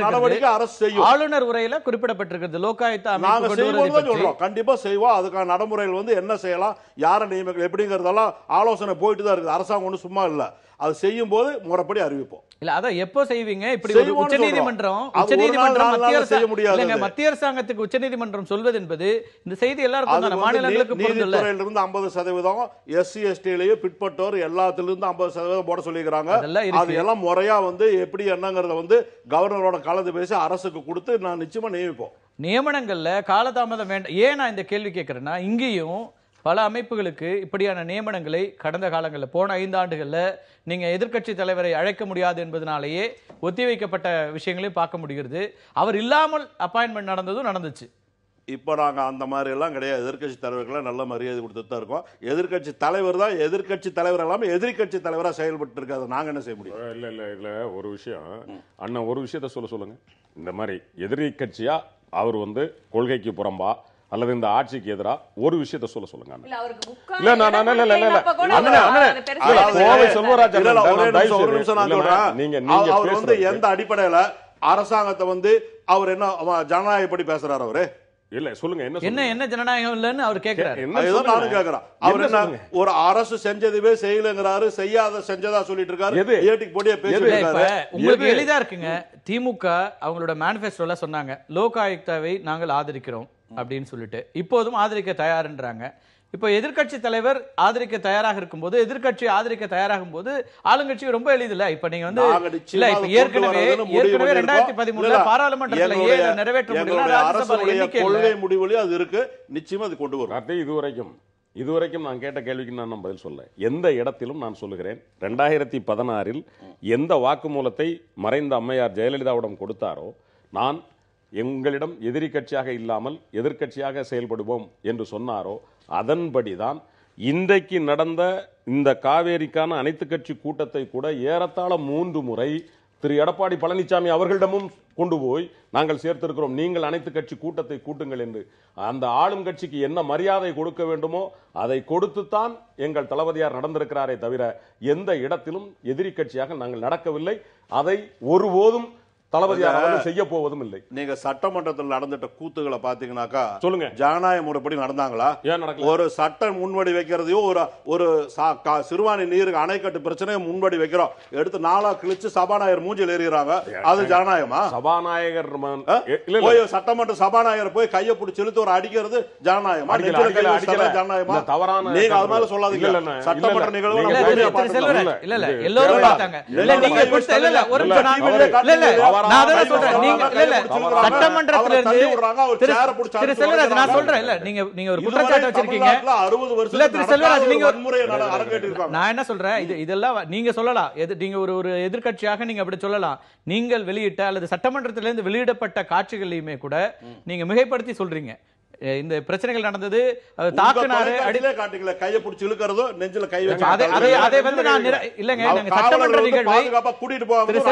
நடவடிக்கை அரசு செய்யும். ஆளுநர் உரையில குறிப்பிடப்பட்டிருக்கிறது லோகாயுக்தா நாங்க செய்வோம் சொல்றோம். கண்டிப்பா செய்வோம். அதுக்கான நடைமுறைகள் வந்து என்ன செய்யலாம், யாரை நியமிக்கலாம் எப்படிங்கறதெல்லாம் ஆலோசனை போயிட்டு தான் இருக்குது. அரசாங்கம் ஒன்றும் சும்மா இல்ல, அது செய்யும் போது முறைப்படி அறிவிப்போம். இல்ல அத எப்போ செய்வீங்க? இப்படி உச்சநீதிமன்றம் மத்திய அரசாங்கத்துக்கு உச்சநீதிமன்றம் சொல்வது என்பது இந்த செய்தி எல்லாருக்கும் மாநிலங்களுக்கு நீதித்துறையில இருந்து 50% SC ST பிற்பட்டோர் எல்லாத்திலிருந்து 50% போட சொல்லிக்கிறாங்க. அது எல்லாம் முறையா வந்து எப்படி என்னங்கறத வந்து கவர்னரோட கலந்து பேசி அரசுக்கு கொடுத்து நான் நிச்சயமா நியமிப்போம். நியமனங்கள்ல காலதாமதம் வேண்டாம். ஏன் நான் இந்த கேள்வி கேட்கிறேன்னா, இங்கேயும் பல அமைப்புகளுக்கு இப்படியான நியமனங்களை கடந்த காலங்களில் போன 5 ஆண்டுகள்ல நீங்க எதிர்க்கட்சி தலைவரை அழைக்க முடியாது என்பதனாலேயே ஒத்திவைக்கப்பட்ட விஷயங்களையும் பார்க்க முடிகிறது. அவர் இல்லாமல் அப்பாயின்மெண்ட் நடந்துச்சு. இப்ப நாங்க அந்த மாதிரி எல்லாம் கிடையாது. எதிர்க்கட்சி தலைவர்களை நல்ல மரியாதை கொடுத்துட்டு தான் இருக்கோம். எதிர்க்கட்சி தலைவர் தான் எதிர்க்கட்சி தலைவர் இல்லாம எதிர்க்கட்சி தலைவரா செயல்பட்டு இருக்காது. நாங்க என்ன செய்ய முடியும்? இல்ல இதுல ஒரு விஷயம் அண்ணன் ஒரு விஷயத்த சொல்லுங்க. இந்த மாதிரி எதிர்க்கட்சியா அவர் வந்து கொள்கைக்கு புறம்பா அல்லது இந்த ஆட்சிக்கு எதிரா ஒரு விஷயத்தை சொல்லுங்க. எந்த அடிப்படையில அரசாங்கத்தை வந்து அவர் என்ன ஜனநாயகப்படி பேசுறாரு? அவரு இல்ல சொல்லுங்க என்ன ஜனநாயகம் இல்லன்னு அவர் கேக்குறாரு. நானும் கேக்குறேன். அவர் என்ன ஒரு அரசு செஞ்சதுவே செய்யலங்கிறாரு, செய்யாத செஞ்சதா சொல்லிட்டு இருக்காரு. ஏட்டிக்கு போடியா பேசிட்டு உங்களுக்கு எளிதா இருக்குங்க. திமுக அவங்களோட மேனிஃபெஸ்டோல சொன்னாங்க லோகாயுக்தாவை நாங்கள் ஆதரிக்கிறோம் அப்படின்னு சொல்லிட்டு, இப்போதும் ஆதரிக்க தயார்ன்றாங்க. இப்போ எதிர்க்கட்சி தலைவர் ஆதரிக்க தயாராக இருக்கும்போது, எதிர்க்கட்சி ஆதரிக்க தயாராகும் போது ஆளுங்கட்சி ரொம்ப எளிதில்ல. இப்ப நீங்க வந்து இல்ல இப்ப ஏற்கனவே 2013 பாராளுமன்றத்தில் ஏன் நிறைவேற்ற முடியல? அரசுடைய கொள்கை முடிவுலயே அது இருக்கு. நிச்சயமா அது கொண்டு வரும். இதுவரைக்கும் நான் கேட்ட கேள்விக்கு நான் பதில் சொல்ல எந்த இடத்திலும் நான் சொல்லுகிறேன், 2016 எந்த வாக்குமூலத்தை மறைந்த அம்மையார் ஜெயலலிதாவிடம் கொடுத்தாரோ, நான் எங்களிடம் எதிரி கட்சியாக இல்லாமல் எதிர்க்கட்சியாக செயல்படுவோம் என்று சொன்னாரோ அதன்படிதான் இன்றைக்கு நடந்த இந்த காவேரிக்கான அனைத்து கட்சி கூட்டத்தை கூட ஏறத்தாழ 3 முறை திரு எடப்பாடி பழனிசாமி அவர்களிடமும் கொண்டு போய் நாங்கள் சேர்த்திருக்கிறோம். நீங்கள் அனைத்து கட்சி கூட்டத்தை கூட்டுங்கள் என்று அந்த ஆளும் கட்சிக்கு என்ன மரியாதை கொடுக்க வேண்டுமோ அதை கொடுத்துத்தான் எங்கள் தளபதியார் நடந்திருக்கிறாரே தவிர எந்த இடத்திலும் எதிரி கட்சியாக நாங்கள் நடக்கவில்லை. அதை ஒருபோதும் தளபதியானவர்கள் செய்ய போவதும் இல்லை. நீங்க சட்டமன்றத்தில் நடந்துட்ட கூத்துகளை பாத்தீங்கன்னாக்கா சொல்லுங்க, ஜனநாயக முறைப்படி நடந்தாங்களா? ஏன் நடக்கல? ஒரு சட்டம் முன்வடி வைக்கிறதையும் ஒரு சிறுவாணி நீருக்கு அணைக்கட்டு பிரச்சனையை முன்வடி வைக்கிறோம், எடுத்து நாளா கிழிச்சு சபாநாயகர் மூஞ்சில் ஏறிறாங்க. அது ஜனநாயகமா? சபாநாயகர் போய் சட்டமன்ற சபாநாயகர் போய் கையை பிடிச்சி இழுத்து ஒரு அடிக்கிறது ஜனநாயகமா? ஜனநாயகமா? தவறான நீங்க அது மேல சொல்லாதீங்க. சட்டமன்ற நிகழ்வு எல்லோரும் பார்த்தாங்க. நான் என்ன சொல்றேன், இதெல்லாம் நீங்க சொல்லலாம், நீங்க ஒரு எதிர்க்கட்சியாக நீங்க அப்படி சொல்லலாம். நீங்கள் வெளியிட்ட அல்லது சட்டமன்றத்திலிருந்து வெளியிடப்பட்ட காட்சிகளையுமே கூட நீங்க மிகைப்படுத்தி சொல்றீங்க. இந்த பிரச்சனைகள் நடந்தது, தாக்குனாரு, அடியில காட்டுங்கள கையை பிடிச்சி இழுக்கிறதோ நெஞ்சில கை வச்சு அதை வந்து நான் இல்லங்க, நாங்க சட்டமன்ற நிகழ்வை கூட்டிட்டு போவாங்க.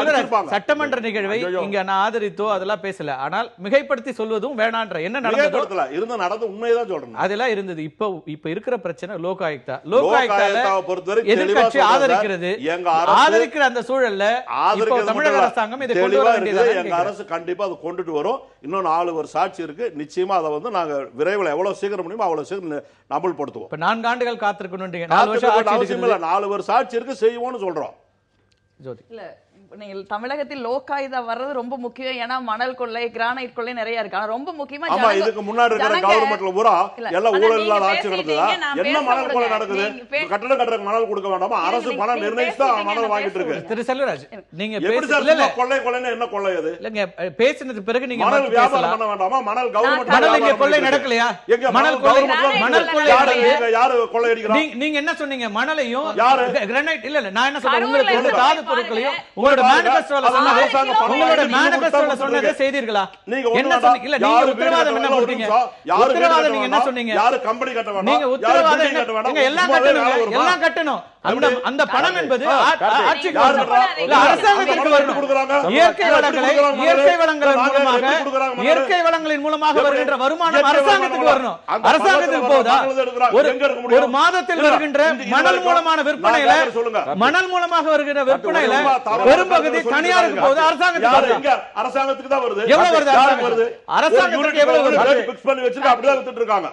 சட்டமன்ற நிகழ்வை இங்க நான் ஆதரித்தோ அதெல்லாம் பேசல. ஆனால் மிகைப்படுத்தி சொல்வதும் வேணான்ற என்ன நடந்தது இருந்து நடந்து உண்மைதான் சொல்றேன். அதெல்லாம் இருந்தது. இப்ப இருக்கிற பிரச்சனை லோக் ஆயுக்தா. லோக் ஆயுக்தாவை பொறுத்தவரை எதிர்க்கட்சி ஆதரிக்கிறது, ஆதரிக்கிற அந்த சூழல்ல இப்போ தமிழக அரசாங்கம் இதை கொண்டு வர வேண்டியது. எங்க அரசு கண்டிப்பா அதை கொண்டுட்டு வரும். இன்னும் 4 வருஷம் சாட்சி இருக்கு. நிச்சயமா அதை வந்து நாங்க விரைவில் எவ்வளவு சீக்கிரம் முடியுமோ அவ்வளவு சீக்கிரம் அமல்படுத்துவோம். இப்ப 4 ஆண்டுகள் காத்திருக்கணும். 4 வருஷம் ஆட்சி இருக்கு, செய்வோம்னு சொல்றோம். இல்ல, நீங்கள் தமிழகத்தில் லோக்காயுதா வர்றது ரொம்ப முக்கியம். ஏன்னா மணல் கொள்ளை, கிரானைட் கொள்ளை நிறைய இருக்கு. ஆனா ரொம்ப முக்கியமா இதுக்கு முன்னாடி இருக்கிற கவர்மெண்ட்ல பூரா எல்லாம் ஊழல் இல்லாத ஆட்சி நடக்குதா? என்ன மணல் கொள்ளை நடக்குது? கட்டடம் கட்டுறதுக்கு மணல் கொடுக்க வேண்டாமா? அரசு பணம் நிர்ணயிச்சு தான் மணல் வாங்கிட்டு இருக்கு. திரு செல்வராஜ், நீங்க கொள்ளை கொள்ளைன்னு என்ன கொள்ளை அது? இல்லங்க, பேசினது பிறகு நீங்க மணல் வியாபாரம் பண்ண வேண்டாமா? மணல் கவர்மெண்ட் மணல் கொள்ளை நடக்கலையா? மணல் கொள்ளை யாரு கொள்ளை அடிக்கிறாங்க? நீங்க என்ன சொன்னீங்க? மணலையும் கிரானைட் இல்ல நான் என்ன சொல்றேன், உங்களுக்கு வந்து தாது பொருட்களையும் உங்களோட மேனிஃபெஸ்டோல சொன்னதே செய்தீர்களா? நீங்க என்ன சொன்னீங்க? இல்ல, நீங்க உத்தரவாதம் என்ன போட்டீங்க? உத்தரவாதம் நீங்க என்ன சொன்னீங்க? யாரு கம்பெனி கட்ட வேண்டாம், நீங்க உத்தரவாதம் நீங்க எல்லாம் கட்டணும். அந்த பணம் என்பது ஆட்சிக்கு இல்ல அரசாங்கத்துக்கு வரணும். இயற்கை வளங்களின் மூலமாக வருகின்ற வருமானம் அரசாங்கத்துக்கு வரணும். அரசாங்கத்துக்கு போதா? ஒரு மாதத்தில் வருகின்ற மணல் மூலமான விற்பனையில, மணல் மூலமாக வருகிற விற்பனையில பெரும்பகுதி தனியாருக்கு போகுது, அரசாங்கத்துக்கு தான் வருது. எவ்வளவு வருது? அரசாங்கத்துக்கு எவ்வளவு வருது? பிக்ஸ் பண்ணி வச்சிட்டு அப்படியே வித்துட்டு இருக்காங்க.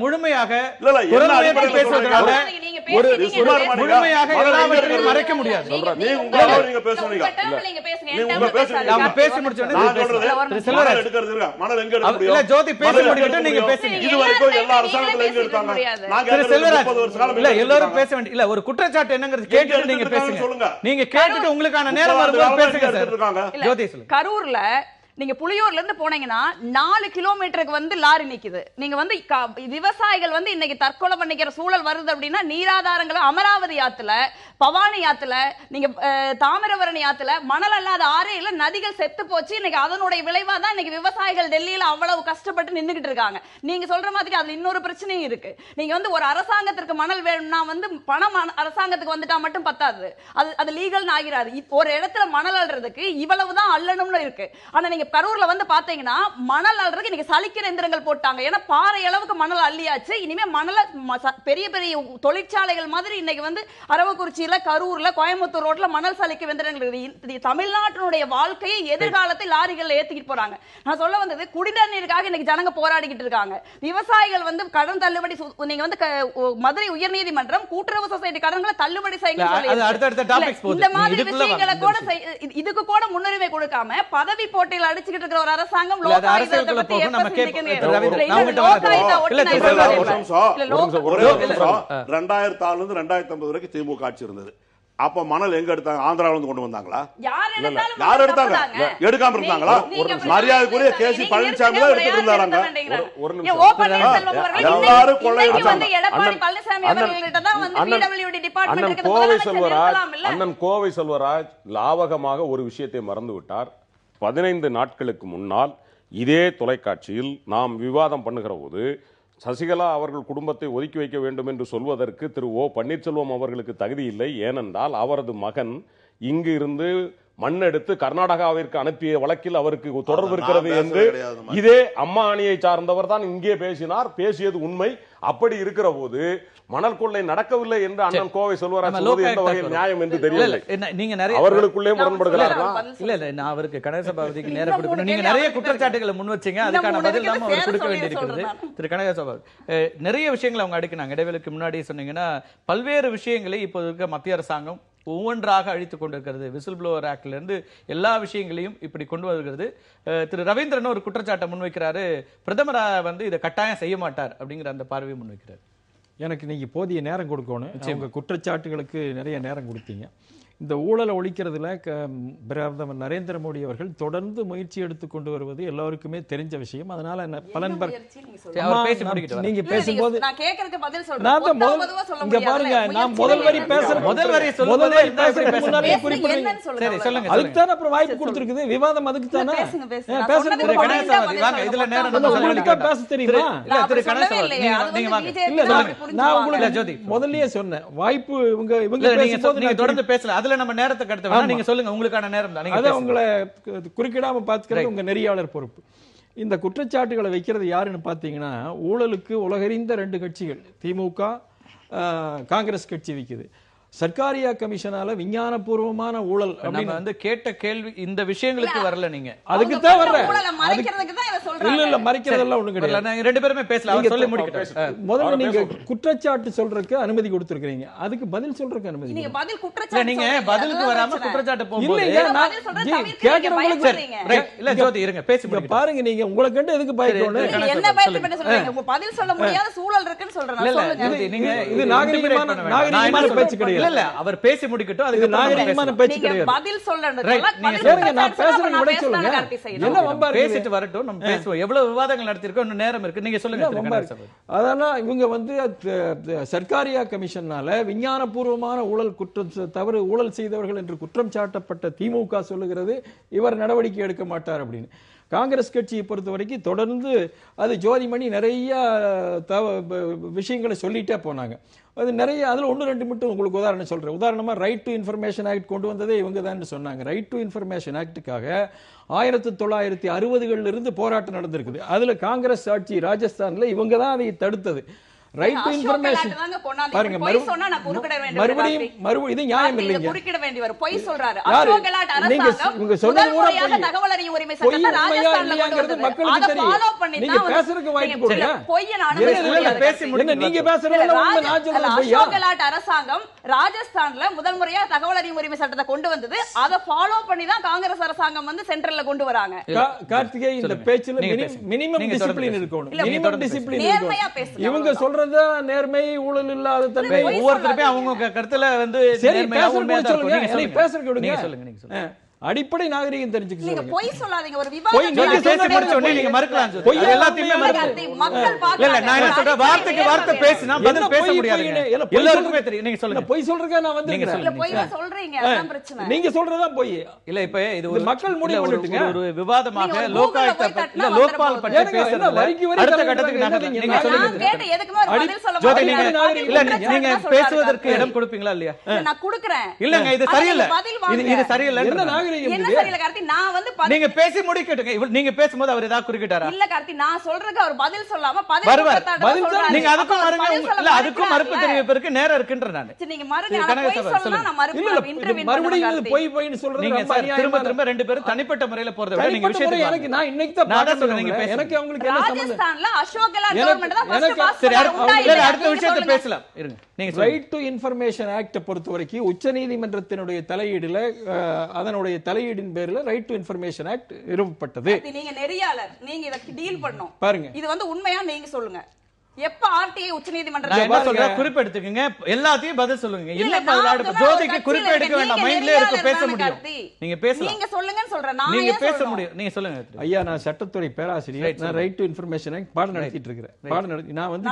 முழுமையாக முழுமையாக எல்லாவற்றையும் மறைக்க முடியாது. நீங்க பேசுறீங்க, நீங்க பேசி முடிச்சோம். மணல் எங்க எடுக்க முடியும்? இல்ல, ஜோதி பேசி முடிக்கட்டும், நீங்க பேசுங்க. இது வரைக்கும் எல்லா அரசாங்கத்துல எங்க எடுத்தாங்க? நாங்க 30 வருஷ காலம் இல்ல, எல்லாரும் பேச வேண்டிய இல்ல, ஒரு குற்றச்சாட்டு என்னங்கிறது கேட்டுட்டு நீங்க பேசுங்க. நீங்க கேட்டுட்டு உங்களுக்கான நேரம் வரும்போது பேசுங்க சார். ஜோதி சொல்லுங்க. கரூர்ல நீங்க புளியூர்ல இருந்து போனீங்கன்னா 4 கிலோமீட்டருக்கு வந்து லாரி நிக்குது. நீங்க வந்து விவசாயிகள் வந்து இன்னைக்கு தற்கொலை பண்ணிக்கிற சூழல் வருது அப்படின்னா, நீராதாரங்கள் அமராவதி ஆத்துல, பவானி ஆத்துல, நீங்க தாமிரபரணி ஆத்துல மணல் அல்லாத ஆறே இல்ல, நதிகள் செத்து போச்சு. இன்னைக்கு அதனுடைய விளைவா தான் இன்னைக்கு விவசாயிகள் டெல்லியில அவ்வளவு கஷ்டப்பட்டு நின்னுகிட்டு இருக்காங்க. நீங்க சொல்ற மாதிரி அதுல இன்னொரு பிரச்சனையும் இருக்கு. நீங்க வந்து ஒரு அரசாங்கத்திற்கு மணல் வேணும்னா வந்து பணம் அரசாங்கத்துக்கு வந்துட்டா மட்டும் பத்தாது, அது லீகல் ஆகிறாது. ஒரு இடத்துல மணல் அள்ளுறதுக்கு இவ்வளவுதான் அள்ளணும்னு இருக்கு. ஆனா நீங்க கரூர்ல வந்து பாத்தீங்கன்னா மணல் அள்ளுறதுக்கு இன்னைக்கு சலிக்கிற எந்திரங்கள் போட்டாங்க. ஏன்னா பாறை அளவுக்கு மணல் அள்ளியாச்சு. இனிமே மணல பெரிய பெரிய தொழிற்சாலைகள் மாதிரி இன்னைக்கு வந்து அரவக்குறிச்சியில, கரூர்ல, கோயம்புத்தூர் ரோட்ல மணல் சலிக்க எந்திரங்கள். தமிழ்நாட்டினுடைய வாழ்க்கையை எதிர்காலத்தை லாரிகள் ஏத்திக்கிட்டு போறாங்க. நான் சொல்ல வந்தது, குடிநீர் நீருக்காக இன்னைக்கு ஜனங்க போராடிக்கிட்டு இருக்காங்க. விவசாயிகள் வந்து கடன் தள்ளுபடி, நீங்க வந்து மதுரை உயர்நீதிமன்றம் கூட்டுறவு சொசைட்டி கடன்களை தள்ளுபடி செய்யுங்க சொல்லி இந்த மாதிரி விஷயங்களை கூட இதுக்கு கூட முன்னுரிமை கொடுக்காம பதவி போட்டியில் அடிச்சுக்கிட்டு இருக்கிற ஒரு அரசாங்கம் லோகாயுதத்தை பத்தி எப்ப சிந்திக்குங்க? 2006 இருந்து 2009 வரைக்கும் திமுக ஆட்சி இருந்தது. அப்ப மணல் எங்க எடுத்தாங்க? ஆந்திரால இருந்து கொண்டு வந்தாங்களா? யார் எடுத்தாங்க? எடுக்காம இருந்தாங்களா? மரியாதைக்குரிய கேசி பழனிசாமி தான் எடுத்துட்டு இருந்தாங்க. எல்லாரும் அண்ணன் கோவை செல்வராஜ் லாவகமாக ஒரு விஷயத்தை மறந்து விட்டார். 15 நாட்களுக்கு முன்னால் இதே தொலைக்காட்சியில் நாம் விவாதம் பண்ணுகிற போது சசிகலா அவர்கள் குடும்பத்தை ஒதுக்கி வைக்க வேண்டும் என்று சொல்வதற்கு திரு ஓ பன்னீர்செல்வம் அவர்களுக்கு தகுதி இல்லை. ஏனென்றால் அவரது மகன் இங்கு இருந்து மண் எடுத்து கர்நாடகாவிற்கு அனுப்பிய வழக்கில் அவருக்கு தொடர்பு இருக்கிறது நான் என்று கிடையாது. இதே அம்மா அணியை சார்ந்தவர் தான் இங்கே பேசினார். பேசியது உண்மை. அப்படி இருக்கிற போது மணல் கொள்ளை நடக்கவில்லை என்று அண்ணன் கோவை செல்வராஜ் சொல்வது எந்த வகையில் நியாயம் என்று தெரியவில்லை. நீங்க நிறைய அவர்களுக்குள்ளே முரண்படுகிறார்களா? இல்ல நான் அவருக்கு கனகசபாபதிக்கு நேரம் கொடுக்கணும். நீங்க நிறைய குற்றச்சாட்டுகளை முன் வச்சீங்க, அதுக்கான பதில் தான் அவர் கொடுக்க வேண்டியிருக்கிறது. திரு கனகசபாபதி, நிறைய விஷயங்களை அவங்க அடுக்கினாங்க. இடைவெளிக்கு முன்னாடி சொன்னீங்கன்னா பல்வேறு விஷயங்களை இப்போது இருக்க மத்திய அரசாங்கம் ஒவ்வொன்றாக அழித்துக் கொண்டிருக்கிறது. விசில் ப்ளோவர் ஆக்ட்ல இருந்து எல்லா விஷயங்களையும் இப்படி கொண்டு வருகிறது. திரு ரவீந்திரன் ஒரு குற்றச்சாட்டை முன்வைக்கிறாரு, பிரதமரா இதை கட்டாயம் செய்ய மாட்டார் அப்படிங்கிற அந்த பார்வையை முன்வைக்கிறார். எனக்கு நீங்க போதிய நேரம் கொடுக்கணும். உங்க குற்றச்சாட்டுகளுக்கு நிறைய நேரம் கொடுத்தீங்க. இந்த ஊழலை ஒழிக்கிறதுல பிரதமர் நரேந்திர மோடி அவர்கள் தொடர்ந்து முயற்சி எடுத்து கொண்டு வருவது எல்லாருக்குமே தெரிஞ்ச விஷயம். அதனால பலன் நீங்க பேசும்போது இங்க பாருங்க, நான் முதல் வரி அதுக்குதான் அப்புறம் வாய்ப்பு கொடுத்திருக்குது. விவாதம் அதுக்கு தானே பேச தெரியுமா? நான் உங்களுக்கு முதல்லயே சொன்னேன், வாய்ப்பு இவங்க தொடர்ந்து பேசல. நம்ம நேரத்தை கடத்த வேண்டாம், நீங்க சொல்லுங்க, உங்களுக்கான நேரம் தான். அத உங்களை குறுக்கிடாம பாத்துக்கிறது உங்க நெறியாளர் பொறுப்பு. இந்த குற்றச்சாட்டுகளை வைக்கிறது யாருன்னு பாத்தீங்கன்னா, ஊழலுக்கு உலகறிந்த 2 கட்சிகள், திமுக காங்கிரஸ் கட்சி வைக்குது. சர்க்காரியா கமிஷனால விஞ்ஞானபூர்வமான ஊழல் அப்படின்னு கேட்ட கேள்வி இந்த விஷயங்களுக்கு வரல. நீங்க அதுக்கு தான் வர்ற இல்ல மறைக்கிறதெல்லாம் ஒண்ணு கிடையாது. நாங்க 2 பேருமே பேசலாம், சொல்லி முடிக்கட்டும். முதல்ல நீங்க குற்றச்சாட்டு சொல்றதுக்கு அனுமதி கொடுத்திருக்கீங்க, அதுக்கு பதில் சொல்றதுக்கு அனுமதி நீங்க பதில் குற்றச்சாட்டு நீங்க பதிலுக்கு வராம குற்றச்சாட்டு போகும்போது இல்ல ஜோதி இருங்க பேசி பாருங்க. நீங்க உங்களை கண்டு எதுக்கு பயக்கணும்? என்ன பயப்பட சொல்றீங்க? பதில் சொல்ல முடியாத சூழல் இருக்குன்னு சொல்றேன். சொல்லுங்க. நீங்க இது நாகரிகமான பேச்சு கிடையாது. இல்ல அவர் பேசி முடிக்கட்டும், அதுக்கு நாகரிகமான பேச்சு கிடையாது. பதில் சொல்றேன். நான் பேசுறேன் விட சொல்லுங்க. என்ன வம்பா பேசிட்டு வரட்டும், நம்ம பேசுவோம். எவ்வளவு விவாதங்கள் நடத்திருக்கோம், இன்னும் நேரம் இருக்கு. நீங்க சொல்லுங்க. அதனால இவங்க சர்க்காரியா கமிஷனால விஞ்ஞானபூர்வமான ஊழல் குற்றம் தவறு ஊழல் செய்தவர்கள் என்று குற்றம் சாட்டப்பட்ட திமுக சொல்லுகிறது இவர் நடவடிக்கை எடுக்க மாட்டார் அப்படின்னு. காங்கிரஸ் கட்சியை பொறுத்த வரைக்கும் தொடர்ந்து அது ஜோதிமணி நிறைய விஷயங்களை சொல்லிட்டே போனாங்க. அது நிறைய, அதுல 1-2 மட்டும் உங்களுக்கு உதாரணம் சொல்றேன். உதாரணமா ரைட் டு இன்ஃபர்மேஷன் ஆக்ட் கொண்டு வந்ததே இவங்க தான் சொன்னாங்க. ரைட் டு இன்ஃபர்மேஷன் ஆக்டுக்காக 1960களில் இருந்து போராட்டம் நடந்திருக்குது. அதுல காங்கிரஸ் ஆட்சி ராஜஸ்தான்ல இவங்க தான் அதை தடுத்தது. ரைட் டு இன்ஃபர்மேஷன் பாருங்க, மறுபடியும் இது நியாயம் இல்லைங்க. பொய் சொல்றாரு. அசோக் கெலாட் அரசாங்கம் முதல்முறையாக தகவல் அறியும் உரிமை சட்டத்தை ராஜஸ்தான்ல கொண்டு வந்தது. மக்களுக்கு தெரியும். நீங்க பேசுறதுக்கு வாய்ப்பு கொடுங்க. நீங்க பேசுறது அசோக் கெலாட் அரசாங்கம் ராஜஸ்தான்ல முதல்முறையாக தகவல் அறியும் உரிமை சட்டத்தை கொண்டு வந்தது. அதை ஃபாலோ பண்ணி தான் காங்கிரஸ் அரசாங்கம் சென்ட்ரல்ல கொண்டு வராங்க. கார்த்திகே, இந்த பேச்சுல மினிமம் டிசிப்ளின் இருக்கணும். மினிமம் டிசிப்ளின் இருக்கணும். இவங்க சொல்றத நேர்மை, ஊழல் இல்லாத தன்மை, ஒவ்வொருத்தருமே அவங்க கருத்துல பேசுறதுக்கு விடுங்க. அடிப்படை நாகரிகம் தெரிஞ்சுக்க நீங்க சொல்லுங்க. பொய் சொல்லாதீங்க. ஒரு நீங்க விவாதம் பேசி முடிச்ச உடனே நீங்க மறுக்கலாம். பொய் எல்லாத்தையுமே மறுக்கலாம். இல்ல நான் என்ன சொல்றேன், வார்த்தைக்கு வார்த்தை பேசினா பதில் பேச முடியாதுங்க. எல்லாருக்குமே தெரியும். நீங்க சொல்லுங்க. பொய் சொல்றதுக்கு நான் வந்து இல்ல பொய் சொல்றீங்க, அதான் பிரச்சனை. நீங்க சொல்றதா பொய். இல்ல இப்ப இது ஒரு மக்கள் முடிவு பண்ணிட்டுங்க. ஒரு விவாதமாக லோகாயுக்தா இல்ல லோக்பால் பற்றி பேசுறதுல அடுத்த கட்டத்துக்கு நீங்க சொல்லுங்க. நான் கேட்ட எதுக்குமே ஒரு பதில் சொல்ல மாட்டீங்க. இல்ல நீங்க பேசுவதற்கு இடம் கொடுப்பீங்களா இல்லையா? நான் கொடுக்கிறேன். இல்லங்க இது சரியில்லை. இது சரியில்லை. என்ன சரியில்லை கார்த்தி? நான் நீங்க பேசி முடிக்கட்டுங்க. நீங்க பேசும்போது அவர் ஏதாவது குறுக்கிட்டாரா? இல்ல கார்த்தி, நான் சொல்றதுக்கு அவர் பதில் சொல்லாம நீங்க அதுக்கும் மறுங்க. இல்ல அதுக்கும் மறுப்பு தெரிவிப்பதற்கு நேரம் இருக்குன்ற நான். நீங்க மறுங்க. நான் போய் சொல்லலாம், நான் மறுப்பு இன்டர்வியூ மறுபடியும் போய் சொல்றது நீங்க திரும்ப திரும்ப 2 பேரும் தனிப்பட்ட முறையில போறத விட நீங்க விஷயத்தை எனக்கு நான் இன்னைக்கு தான் பாக்க நீங்க எனக்கு அவங்களுக்கு என்ன சம்பந்தம்? ராஜஸ்தான்ல அசோக் கெலாட் கவர்மெண்ட் தான் ஃபர்ஸ்ட் பாஸ் சரி, பண்ணாங்க. அடுத்த விஷயத்தை பேசலாம். இருங்க. நீங்க ரைட் டு இன்ஃபர்மேஷன் ஆக்ட் பொறுத்தவரைக்கும் உச்சநீதிமன்றத்தினுடைய தலையீடுல அதனுடைய தலையீடின் பேர்ல ரைட் டு இன்ஃபர்மேஷன் ஆக்ட் நிறுவப்பட்டது. நீங்க நெறியாளர், நீங்க இத டீல் பண்ணனும். பாருங்க, இது உண்மையா நீங்க சொல்லுங்க. எப்ப ஆர்டிஐ உச்சநீதிமன்றத்துல என்ன சொல்ற குறிப்பு எடுத்துக்கங்க, எல்லாத்தையும் பதில் சொல்லுங்க. இல்ல ஜோதிக்கு குறிப்பு எடுக்க வேண்டாம், மைண்ட்ல இருக்கு, பேச முடியும். நீங்க பேசலாம். நீங்க சொல்லுங்கன்னு சொல்றேன். நான் நீங்க பேச முடியும். நீங்க சொல்லுங்க. ஐயா, நான் சட்டத்துறை பேராசிரியர். நான் ரைட் டு இன்ஃபர்மேஷன் ஆக்ட் பாடம் நடத்திட்டு இருக்கேன். பாடம் நடத்தி நான் வந்து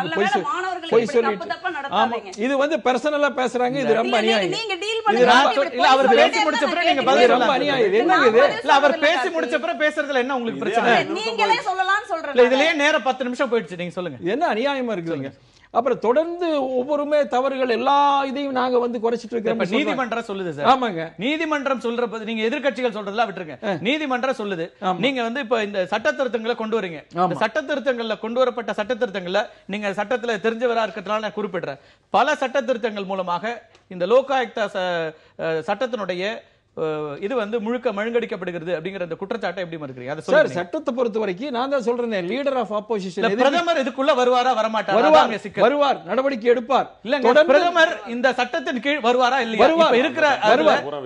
போய் சொல்லிட்டு ஆமா, இது பர்சனலா பேசுறாங்க. இது ரொம்ப அநியாயம். நீங்க டீல் பண்ணுங்க. இல்ல அவர் பேசி முடிச்ச பிறகு நீங்க பதில் ரொம்ப அநியாயம். என்னங்க இது? இல்ல அவர் பேசி முடிச்ச பிறகு பேசுறதுல என்ன உங்களுக்கு பிரச்சனை? நீங்களே சொல்லலாம்னு சொல்றேன். இல்ல இதுலயே நேரம் 10 நிமிஷம் போயிடுச்சு. நீங்க சொல்லுங்க. என்ன அநியாயமா இருக்குதுங்க? அப்புறம் தொடர்ந்து ஒவ்வொருமே தவறுகள் எல்லா இதையும் நாங்க வந்து குறைச்சிட்டு இருக்கிறோம். நீதிமன்றம் சொல்லுது சார். ஆமாங்க, நீதிமன்றம் சொல்றப்ப நீங்க எதிர்க்கட்சிகள் சொல்றதெல்லாம் விட்டுருங்க. நீதிமன்றம் சொல்லுது நீங்க வந்து இப்ப இந்த சட்ட திருத்தங்களை கொண்டு வரீங்க. இந்த சட்ட திருத்தங்கள்ல கொண்டு வரப்பட்ட சட்ட திருத்தங்கள்ல நீங்க சட்டத்துல தெரிஞ்சவரா இருக்கிறதுனால நான் குறிப்பிடுறேன். பல சட்ட திருத்தங்கள் மூலமாக இந்த லோகாயுக்தா சட்டத்தினுடைய இது வந்து முழுக்க மழுங்கடிக்கப்படுகிறது அப்படிங்கிற அந்த குற்றச்சாட்டை எப்படி மறுக்கிறீங்க? அதை சார், சட்டத்தை பொறுத்த வரைக்கும் நான் தான் சொல்றேன், லீடர் ஆஃப் ஆப்போசிஷன் பிரதமர் இதுக்குள்ள வருவாரா வரமாட்டாரா? வருவார், நடவடிக்கை எடுப்பார். இல்லங்க, பிரதமர் இந்த சட்டத்தின் கீழ் வருவாரா இல்லையா? இப்ப இருக்கிற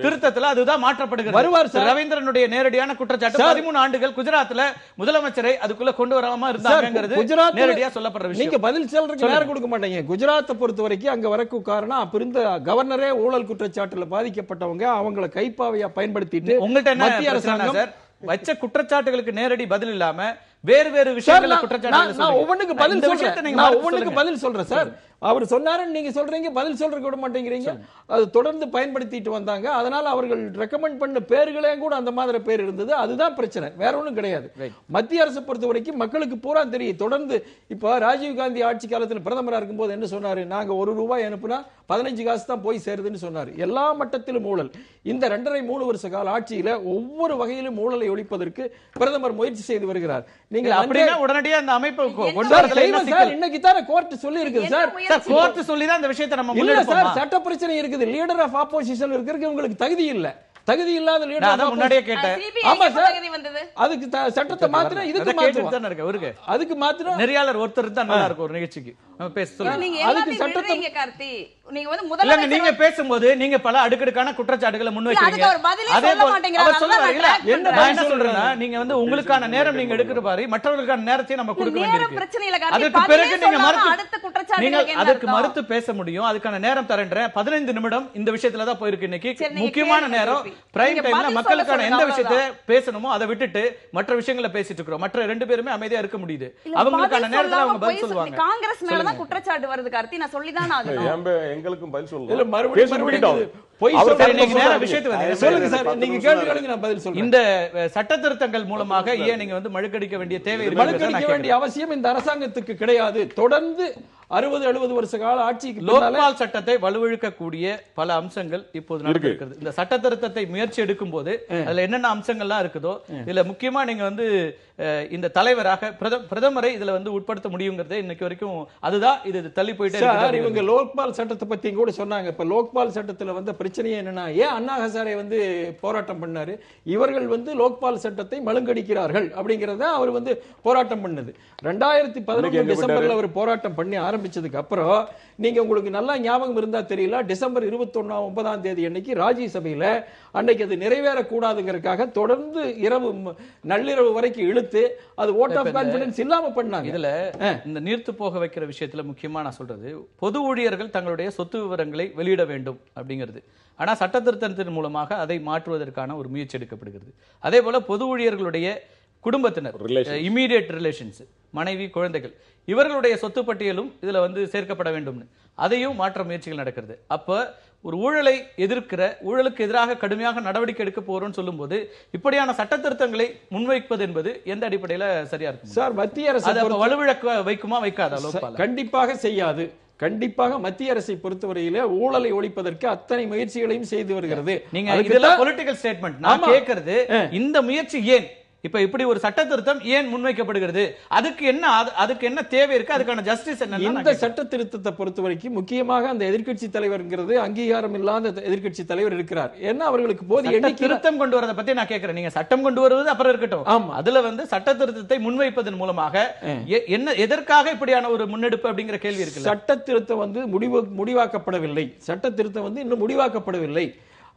திருத்தத்துல அதுதான் மாற்றப்படுகிறது. வருவார் சார். ரவீந்திரனுடைய நேரடியான குற்றச்சாட்டு 13 ஆண்டுகள் குஜராத்ல முதலமைச்சரை அதுக்குள்ள கொண்டு வராம இருந்தாங்கிறது குஜராத் நேரடியா சொல்லப்படுற விஷயம். நீங்க பதில் சொல்றதுக்கு நேரம் கொடுக்க மாட்டீங்க. குஜராத்தை பொறுத்த வரைக்கும் அங்க வரக்கு காரணம் அப்ப இருந்த கவர்னரே ஊழல் குற்றச்சாட்டுல பாதிக்கப்பட்டவங்க, அவங்களை பயன்படுத்திட்டு உங்கள்ட்ட மத்திய அரசாங்கம் வச்ச குற்றச்சாட்டுகளுக்கு நேரடி பதில் இல்லாம வேறு விஷயங்களை குற்றச்சாட்டு ஒவ்வொன்றுக்கு பதில் சொல்றேன். நான் ஒவ்வொன்றுக்கு பதில் சொல்றேன் சார். அவர் சொன்னாருன்னு நீங்க சொல்றீங்க, பதில் சொல்றதுக்கு விட மாட்டேங்கிறீங்க. அது தொடர்ந்து பயன்படுத்திட்டு வந்தாங்க. அதனால அவர்கள் ரெக்கமெண்ட் பண்ண பேர்களே கூட அந்த மாதிரி பேர் இருந்தது. அதுதான் பிரச்சனை, வேற ஒண்ணும் கிடையாது. மத்திய அரசை பொறுத்த வரைக்கும் மக்களுக்கு பூரா தெரியும். தொடர்ந்து இப்ப ராஜீவ் காந்தி ஆட்சி காலத்தில் பிரதமரா இருக்கும்போது என்ன சொன்னாரு? நாங்க ₹1 அனுப்புனா 15 காசு தான் போய் சேருதுன்னு சொன்னாரு. எல்லா மட்டத்திலும் ஊழல். இந்த 2.5-3 வருஷ கால ஆட்சியில ஒவ்வொரு வகையிலும் ஊழலை ஒழிப்பதற்கு பிரதமர் முயற்சி செய்து வருகிறார். நீங்க அப்படியே உடனடியா அந்த அமைப்பு கொண்டு வரல. இன்னைக்கு தான கோர்ட் சொல்லி இருக்குது சார். கோர்ட் சொல்லி தான் இந்த விஷயத்தை நம்ம இல்ல சார், சட்ட பிரச்சனை இருக்குது. லீடர் ஆஃப் ஆப்போசிஷன் இருக்கிறதுக்கு உங்களுக்கு தகுதி இல்ல. தகுதி இல்லாத லீடர் முன்னாடியே கேட்டேன். ஆமா சார், அதுக்கு சட்டத்தை மாத்தினா இதுக்கு மாத்துவாங்க. அதுக்கு மாத்தினா நெறியாளர் ஒருத்தர் தான் நல்லா இருக்கும் ஒரு நிகழ்ச்சிக்கு. அதுக்கு சட்டத்தை நீங்க பேசும்போது நீங்க பல அடுக்கடுக்கான குற்றச்சாட்டுகளை முன்வைக்கிறீங்க. என்ன சொல்றேன்னா, நீங்க வந்து உங்களுக்கான நேரம் நீங்க எடுக்கிற பாரு, மற்றவர்களுக்கான நேரத்தையும் நம்ம கொடுக்க வேண்டியிருக்கு. அதுக்கு பிறகு நீங்க அதுக்கு மறுத்து பேச முடியும். அதுக்கான நேரம் தரேன்றேன். 15 நிமிடம் இந்த விஷயத்துல தான் போயிருக்கு. இன்னைக்கு முக்கியமான நேரம், பிரைம் டைம்ல மக்களுக்கான எந்த விஷயத்தை பேசணுமோ அதை விட்டுட்டு மற்ற விஷயங்களை பேசிட்டு இருக்கிறோம். மற்ற 2 பேருமே அமைதியா இருக்க முடியுது. அவங்களுக்கான நேரத்துல அவங்க பதில் சொல்லுவாங்க. காங்கிரஸ் மேல தான் குற்றச்சாட்டு வருது. கார்த்தி, நான் சொல்லி தான் ஆகணும். எங்களுக்கும் பதில் சொல்லணும். இல்ல, மறுபடியும் போய் சொல்லுங்க சார். நீங்க கேளுங்க, நான் பதில் சொல்றேன். இந்த சட்ட திருத்தங்கள் மூலமாக ஏன் நீங்க வந்து மழுக்கடிக்க வேண்டிய தேவை இருக்கு? மழுக்கடிக்க வேண்டிய அவசியம் இந்த அரசாங்கத்துக்கு கிடையாது. தொடர்ந்து 60-70 வருஷ கால ஆட்சிக்கு லோக்பால் சட்டத்தை வலுவிழக்கக்கூடிய பல அம்சங்கள் இப்போது நடக்கிறது. இந்த சட்ட திருத்தத்தை முயற்சி எடுக்கும் போது அதுல என்னென்ன அம்சங்கள்லாம் இருக்குதோ, இதுல முக்கியமா நீங்க வந்து இந்த தலைவராக பிரதமரை இதுல வந்து உட்படுத்த முடியுங்கிறதே இன்னைக்கு வரைக்கும் அதுதான் இது தள்ளி போயிட்டே இருக்கு. இவங்க லோக்பால் சட்டத்தை பத்தி கூட சொன்னாங்க. இப்ப லோக்பால் சட்டத்துல வந்து பிரச்சனையே என்னன்னா, ஏன் அண்ணா ஹசாரே வந்து போராட்டம் பண்ணாரு? இவர்கள் வந்து லோக்பால் சட்டத்தை மழுங்கடிக்கிறார்கள் அப்படிங்கறத அவர் வந்து போராட்டம் பண்ணது. 2011 டிசம்பர்ல அவர் போராட்டம் பண்ணி ஆரம்பிச்சதுக்கு அப்புறம் நீங்க உங்களுக்கு நல்லா ஞாபகம் இருந்தா தெரியல, டிசம்பர் 21ஆம் தேதி அன்னைக்கு ராஜ்யசபையில அன்னைக்கு அது நிறைவேறக்கூடாதுங்கிறதுக்காக தொடர்ந்து நள்ளிரவு வரைக்கும் இழுத்து அது ஓட் ஆஃப் கான்ஃபிடன்ஸ் இல்லாம பண்ணாங்க. இதுல இந்த நீர்த்து போக வைக்கிற விஷயத்துல முக்கியமா நான் சொல்றது, பொது ஊழியர்கள் தங்களுடைய சொத்து விவரங்களை வெளியிட வேண்டும் அப்படிங்கிறது. ஆனா சட்ட திருத்தத்தின் மூலமாக அதை மாற்றுவதற்கான ஒரு முயற்சி எடுக்கப்படுகிறது. அதே போல பொது ஊழியர்களுடைய குடும்பத்தினர், இமீடியட் ரிலேஷன்ஸ், மனைவி, குழந்தைகள், இவர்களுடைய சொத்து பட்டியலும் இதுல வந்து சேர்க்கப்பட வேண்டும். அதையும் மாற்ற முயற்சிகள் நடக்கிறது. அப்ப ஒரு ஊழலை எதிர்க்கிற, ஊழலுக்கு எதிராக கடுமையாக நடவடிக்கை எடுக்க போறோம்னு சொல்லும் போது இப்படியான சட்ட திருத்தங்களை முன்வைப்பது என்பது எந்த அடிப்படையில சரியா இருக்கும் சார்? மத்திய அரசு வலுவிழக்க வைக்குமா வைக்காதா? கண்டிப்பாக செய்யாது. கண்டிப்பாக மத்திய அரசை பொறுத்தவரையில ஊழலை ஒழிப்பதற்கு அத்தனை முயற்சிகளையும் செய்து வருகிறது. நீங்க இதெல்லாம் பொலிட்டிக்கல் ஸ்டேட்மெண்ட். நான் கேட்கிறது, இந்த முயற்சி ஏன் இப்ப இப்படி ஒரு சட்ட திருத்தம் ஏன் முன்வைக்கப்படுகிறது? அதுக்கு என்ன தேவை இருக்கு? அதுக்கான ஜஸ்டிஸ் என்ன? இந்த சட்ட திருத்தத்தை பொறுத்த வரைக்கும் முக்கியமாக அந்த எதிர்க்கட்சி தலைவர்ங்கிறது அங்கீகாரம் இல்லாத எதிர்க்கட்சி தலைவர் இருக்கிறார். ஏன்னா அவர்களுக்கு போதிய திருத்தம் கொண்டு வரதை பத்தி நான் கேட்கிறேன். நீங்க சட்டம் கொண்டு வருவது அப்புறம் இருக்கட்டும். ஆமா, அதுல வந்து சட்ட திருத்தத்தை முன்வைப்பதன் மூலமாக என்ன, எதற்காக இப்படியான ஒரு முன்னெடுப்பு அப்படிங்கிற கேள்வி இருக்கு. சட்ட திருத்தம் வந்து முடிவாக்கப்படவில்லை. சட்ட திருத்தம் வந்து இன்னும் முடிவாக்கப்படவில்லை.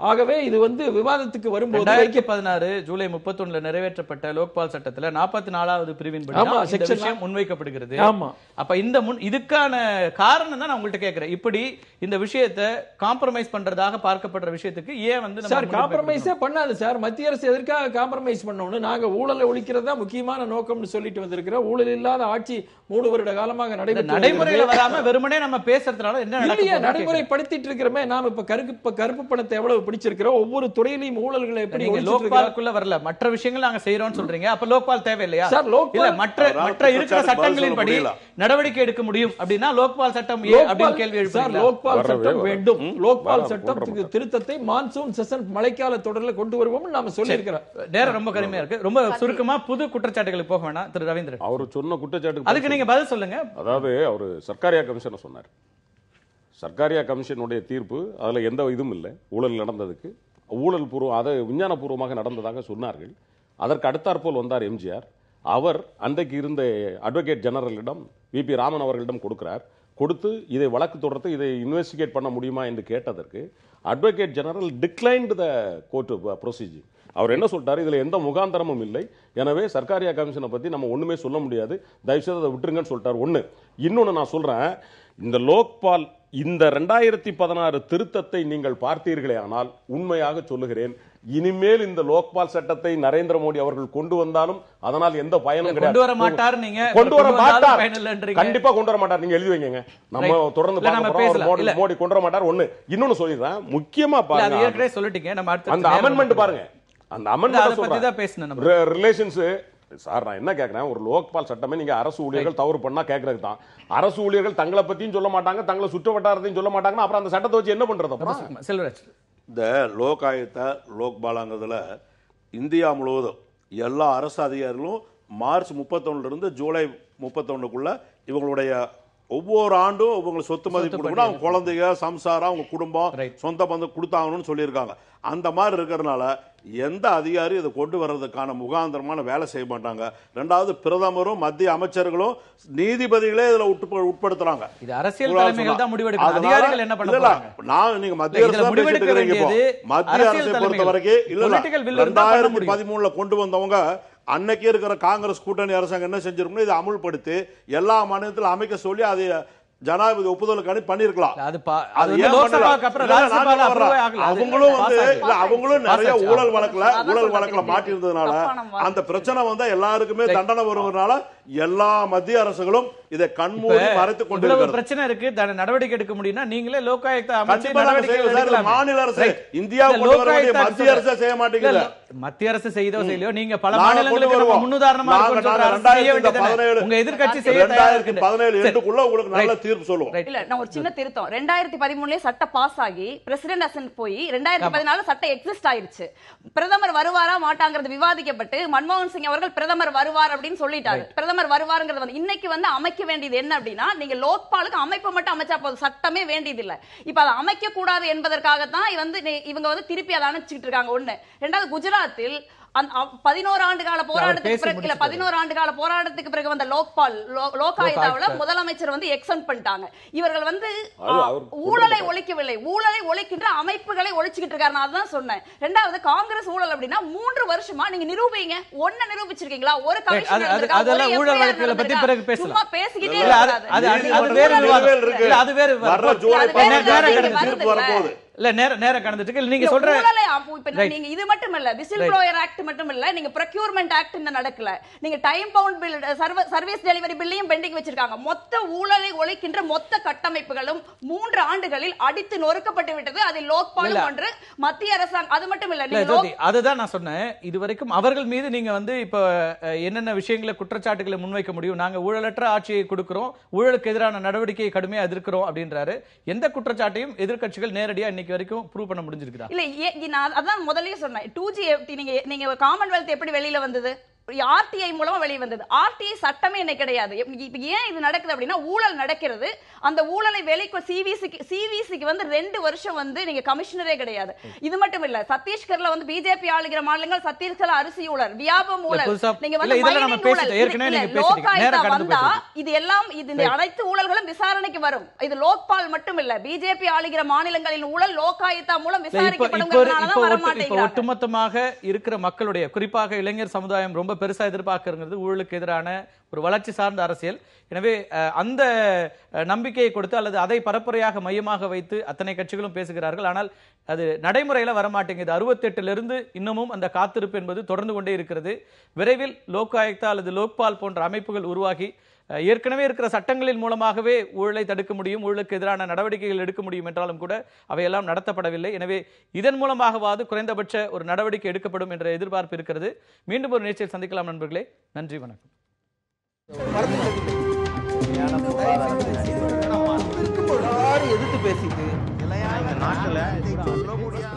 ஆகவே இது வந்து விவாதத்துக்கு வரும்போது 2016 ஜூலை 31 நிறைவேற்றப்பட்ட லோக்பால் சட்டத்துல 44வது பிரிவின் முன்வைக்கப்படுகிறது. அப்ப இந்த இதுக்கான காரணம் தான் நான் உங்கள்ட்ட கேட்கிறேன். இப்படி இந்த விஷயத்தை காம்ப்ரமைஸ் பண்றதாக பார்க்கப்படுற விஷயத்துக்கு ஏன் வந்து சார் காம்ப்ரமைஸே பண்ணாது சார்? மத்திய அரசு எதற்காக காம்ப்ரமைஸ் பண்ணணும்? நாங்க ஊழலை ஒழிக்கிறதா முக்கியமான நோக்கம்னு சொல்லிட்டு வந்திருக்கிறோம். ஊழல் இல்லாத ஆட்சி 3 வருட காலமாக நடைமுறையில வராம வெறுமனே நம்ம பேசுறதுனால என்ன நடைமுறைப்படுத்திட்டு இருக்கிறோமே? நாம இப்ப கருப்பு பணத்தை எவ்வளவு பிடிச்சிருக்கிற ஒவ்வொரு துறையிலையும் ஊழல்களை எப்படி நீங்க ஒழிச்சிட்டு இருக்கிறார்? லோக்பாலுக்குள்ள வரல, மற்ற விஷயங்கள் நாங்க செய்யறோம்னு சொல்றீங்க. அப்ப லோக்பால் தேவையில்லையா? சார், லோக்பால் இல்ல மற்ற இருக்கிற சட்டங்களின் படி நடவடிக்கை எடுக்க முடியும் அப்படின்னா லோக்பால் சட்டம் ஏன் அப்படின்னு கேள்வி சார், எழுப்புறீங்களா? லோக்பால் சட்டம் வேண்டும். லோக்பால் சட்டத்துக்கு திருத்தத்தை மான்சூன் செஷன் மழைக்கால தொடரில் கொண்டு வருவோம் நாம சொல்லி இருக்கிறோம். நேரம் ரொம்ப கடுமையா இருக்கு. ரொம்ப சுருக்கமா புது குற்றச்சாட்டுகளுக்கு போக வேணாம். திரு ரவீந்திரன், அவர் சொன்ன குற்றச்சாட்டு அதுக்கு நீங்க பதில் சொல்லுங்க. அதாவது அவர் சர்க்காரியா கமிஷனை சொன்னார். சர்க்காரியா கமிஷனுடைய தீர்ப்பு அதுல எந்த இதுவும் இல்லை. ஊழல் நடந்ததுக்கு ஊழல் பூர்வம் அதை விஞ்ஞானபூர்வமாக நடந்ததாக சொன்னார்கள். அதற்கு அடுத்தாற்போல் வந்தார் எம்ஜிஆர். அவர் அன்றைக்கு இருந்த அட்வொகேட் ஜெனரலிடம் விபி ராமன் அவர்களிடம் கொடுக்கிறார். கொடுத்து இதை வழக்கு தொடர்ந்து இதை இன்வெஸ்டிகேட் பண்ண முடியுமா என்று கேட்டதற்கு advocate general declined the court procedure. அவர் என்ன சொல்லிட்டாரு, இதுல எந்த முகாந்தரமும் இல்லை, எனவே சர்க்காரியா கமிஷனை பத்தி நம்ம ஒண்ணுமே சொல்ல முடியாது, தயவுசெய்து அதை விட்டுருங்கன்னு சொல்லிட்டாரு. ஒண்ணு. இன்னொன்னு நான் சொல்றேன், இந்த லோக்பால் இந்த 2016 திருத்தத்தை நீங்கள் பார்த்தீர்களே ஆனால் உண்மையாக சொல்லுகிறேன், இனிமேல் இந்த லோக்பால் சட்டத்தை நரேந்திர மோடி அவர்கள் கொண்டு வந்தாலும் அதனால் எந்த பயனும் கிடையாது. கொண்டு வர மாட்டார். நீங்க கொண்டு வர மாட்டார், பயனில்லைன்றீங்க. கண்டிப்பா கொண்டு வர மாட்டார். நீங்க எழுதி வைங்க, நம்ம தொடர்ந்து மோடி கொண்டு வர மாட்டார். ஒண்ணு. இன்னொன்னு சொல்லிடுறேன், முக்கியமா பாருங்க, ஏற்கனவே சொல்லிட்டீங்க, நம்ம அந்த அமெண்ட்மெண்ட் பாருங்க, அந்த அமெண்ட்மெண்ட் பத்தி தான் பேசணும். ரிலேஷன்ஸ் சார், நான் என்ன கேட்கிறேன், ஒரு லோக்பால் சட்டமே நீங்க அரசு ஊழியர்கள் தவறு பண்ணா கேட்கறது தான். அரசு ஊழியர்கள் தங்களை பத்தியும் சொல்ல மாட்டாங்க, தங்களை சுற்று வட்டாரத்தையும் சொல்ல மாட்டாங்கன்னா அப்புறம் அந்த சட்டத்தை வச்சு என்ன பண்றது? செல்வராஜ், இந்த லோகாயுக்தா லோக்பாலாங்கிறதுல இந்தியா முழுவதும் எல்லா அரசு அதிகாரிகளும் மார்ச் 31 இருந்து ஜூலை 31க்குள்ள இவங்களுடைய ஒவ்வொரு ஆண்டும் இவங்களுக்கு சொத்து மதிப்பு கொடுக்கணும். அவங்க குழந்தைங்க, சம்சாரம், அவங்க குடும்பம், சொந்த பந்தம் கொடுத்தாங்கன்னு சொல்லியிருக்காங்க. அந்த மாதிரி இருக்கிறதுனால எந்த அதிகாரி இதை கொண்டு வர்றதுக்கான முகாந்திரமான வேலை செய்ய மாட்டாங்க. ரெண்டாவது, பிரதமரும் மத்திய அமைச்சர்களும் நீதிபதிகளே இதுல உட்படுத்துறாங்க. இது அரசியல் தலைமைகள் தான் முடிவெடுக்கணும். அதிகாரிகள் என்ன பண்ண போறாங்க? நான் நீங்க மத்திய அரசு முடிவெடுக்க வேண்டியது மத்திய அரசை பொறுத்த வரைக்கும் இல்ல. 2013ல கொண்டு வந்தவங்க அன்னைக்கு இருக்கிற காங்கிரஸ் கூட்டணி அரசாங்கம் என்ன செஞ்சிருக்கணும், இதை அமுல்படுத்தி எல்லா மாநிலத்திலும் அமைக்க சொல்லி அதை ஜனாதிபதி ஒப்புதலுக்கு பண்ணிருக்கலாம். அவங்களும் நிறைய ஊழல் வழக்குல மாட்டிருந்ததுனால அந்த பிரச்சனை வந்தா எல்லாருக்குமே தண்டனை வருவதனால எல்லா மத்திய அரசுகளும் இதை கண்மூடி மறைத்துக் கொண்டிருக்கிறது. பிரச்சனை இருக்கு, நடவடிக்கை எடுக்க முடியும்னா நீங்களே லோகாயுக்தா மாநில அரசு இந்தியா மத்திய அரசு செய்ய மாட்டேங்குது. மத்திய அரசு செய்தோ செய்யலையோ நீங்க பல மாநிலங்களுக்கு முன்னுதாரணமா உங்க எதிர்க்கட்சி செய்ய 2017 உங்களுக்கு நல்ல தீர்ப்பு சொல்லுவோம். இல்ல, நான் ஒரு சின்ன திருத்தம். 2013 சட்டம் பாஸ் ஆகி பிரசிடென்ட் அசன்ட் போய் 2014 சட்டம் எக்ஸிஸ்ட் ஆயிருச்சு. பிரதமர் வருவாரா மாட்டாங்கிறது விவாதிக்கப்பட்டு மன்மோகன் சிங் அவர்கள் பிரதமர் வருவார் அப்படின்னு சொல்லிட்டாரு. பிரதமர் வருவாருங்கிறது வந்து இன்னைக்கு வந்து அமைக்க வேண்டியது என்ன அப்படின்னா, நீங்க லோக்பாலுக்கு அமைப்பு மட்டும் அமைச்சா போதும், சட்டமே வேண்டியது இல்ல. இப்ப அதை அமைக்க கூடாது என்பதற்காக தான் இவங்க வந்து திருப்பி அதை அனுப்பிச்சிட்டு இருக்காங்க. ஒண்ணு. ரெண்டாவது, குஜராத்தில் 11 ஆண்டு கால போராட்டத்துக்கு பிறகு வந்த லோகாயுக்தாவுல முதலமைச்சர் வந்து எக்ஸெம்ட் பண்ணிட்டாங்க. இவர்கள் வந்து ஊழலை ஒழிக்கவில்லை, ஊழலை ஒழிக்கின்ற அமைப்புகளை ஒழிச்சுக்கிட்டு இருக்காரு. நான் அதான் சொன்னேன். ரெண்டாவது, காங்கிரஸ் ஊழல் அப்படின்னா 3 வருஷமா நீங்க நிரூபிங்க. ஒண்ணு நிரூபிச்சிருக்கீங்களா? ஒரு கமிஷன் அதெல்லாம் ஊழல் வழக்குகளை பத்தி பிறகு பேசலாம். சும்மா பேசிக்கிட்டே இல்ல நேரம் கடந்துட்டு நீங்க சொல்ற நீங்க இது மட்டும் இல்ல, விசில் ப்ளோயர் ஆக்ட் மட்டும் இல்ல, நீங்க ப்ரொக்யூர்மென்ட் ஆக்ட் இன்னும் நடக்கல. நீங்க time bound bill, service delivery பில்லையும் பெண்டிங் வச்சிருக்காங்க. மொத்த ஊழலை ஒழிக்கின்ற மொத்த கட்டமைப்புகளும் 3 ஆண்டுகளில் அடித்து நொறுக்கப்பட்டு விட்டது. அதில் லோக்பால் ஒன்று, மத்திய அரசாங்கம். அது மட்டும் இல்ல, அதுதான் நான் சொன்னேன். இதுவரைக்கும் அவர்கள் மீது நீங்க வந்து இப்ப என்னென்ன விஷயங்களை குற்றச்சாட்டுகளை முன்வைக்க முடியும்? நாங்க ஊழலற்ற ஆட்சியை கொடுக்கிறோம், ஊழலுக்கு எதிரான நடவடிக்கையை கடுமையா எதிர்க்கிறோம் அப்படின்றாரு. எந்த குற்றச்சாட்டையும் எதிர்க்கட்சிகள் நேரடியா இன்னைக்கு வரைக்கும் ப்ரூவ் பண்ண முடிஞ்சிருக்கா? இல்ல, நான் அதான் முதல்லயே சொன்னேன். 2G நீங்க காமன்வெல்த் எப்படி வெளியில வந்தது? ஆர்டிஐ மூலமா வெளியே வந்தது. ஆர்டிஐ சட்டமே என்ன கிடையாது. ஏன் இது நடக்குது அப்படின்னா, ஊழல் நடக்கிறது. அந்த ஊழலை சிவிசிக்கு வந்து 2 வருஷம் வந்து நீங்க கமிஷனரே கிடையாது. இது மட்டும் இல்ல, சத்தீஸ்கர்ல வந்து பிஜேபி ஆளுகிற மாநிலங்கள் சத்தீஸ்கர்ல அரிசி ஊழல், வியாபம் ஊழல், நீங்க வந்து லோகாயுக்தா வந்தா இது எல்லாம் இந்த அனைத்து ஊழல்களும் விசாரணைக்கு வரும். இது லோக்பால் மட்டும் இல்ல, பிஜேபி ஆளுகிற மாநிலங்களின் ஊழல் லோகாயுக்தா மூலம் விசாரிக்கப்படுங்கிறதுனாலதான் வர மாட்டேங்கிறாங்க. ஒட்டுமொத்தமாக இருக்கிற மக்களுடைய, குறிப்பாக இளைஞர் சமுதாயம் ரொம்ப பெருசா எதிர்பார்க்கிறது ஊழலுக்கு எதிரான ஒரு வளர்ச்சி சார்ந்த அரசியல். எனவே அந்த நம்பிக்கையை கொடுத்து அல்லது அதை பரப்புரையாக மையமாக வைத்து அத்தனை கட்சிகளும் பேசுகிறார்கள். ஆனால் அது நடைமுறையில வரமாட்டேங்குது. 68 இருந்து இன்னமும் அந்த காத்திருப்பு என்பது தொடர்ந்து கொண்டே இருக்கிறது. விரைவில் லோகாயுக்தா அல்லது லோக்பால் போன்ற அமைப்புகள் உருவாகி ஏற்கனவே இருக்கிற சட்டங்களின் மூலமாகவே ஊழலை தடுக்க முடியும், ஊழலுக்கு எதிரான நடவடிக்கைகள் எடுக்க முடியும் என்றாலும் கூட அவையெல்லாம் நடத்தப்படவில்லை. எனவே இதன் மூலமாகவாது குறைந்தபட்ச ஒரு நடவடிக்கை எடுக்கப்படும் என்ற எதிர்பார்ப்பு இருக்கிறது. மீண்டும் ஒரு நிகழ்ச்சியில் சந்திக்கலாம் நண்பர்களே. நன்றி, வணக்கம். எதிர்த்து பேசிட்டு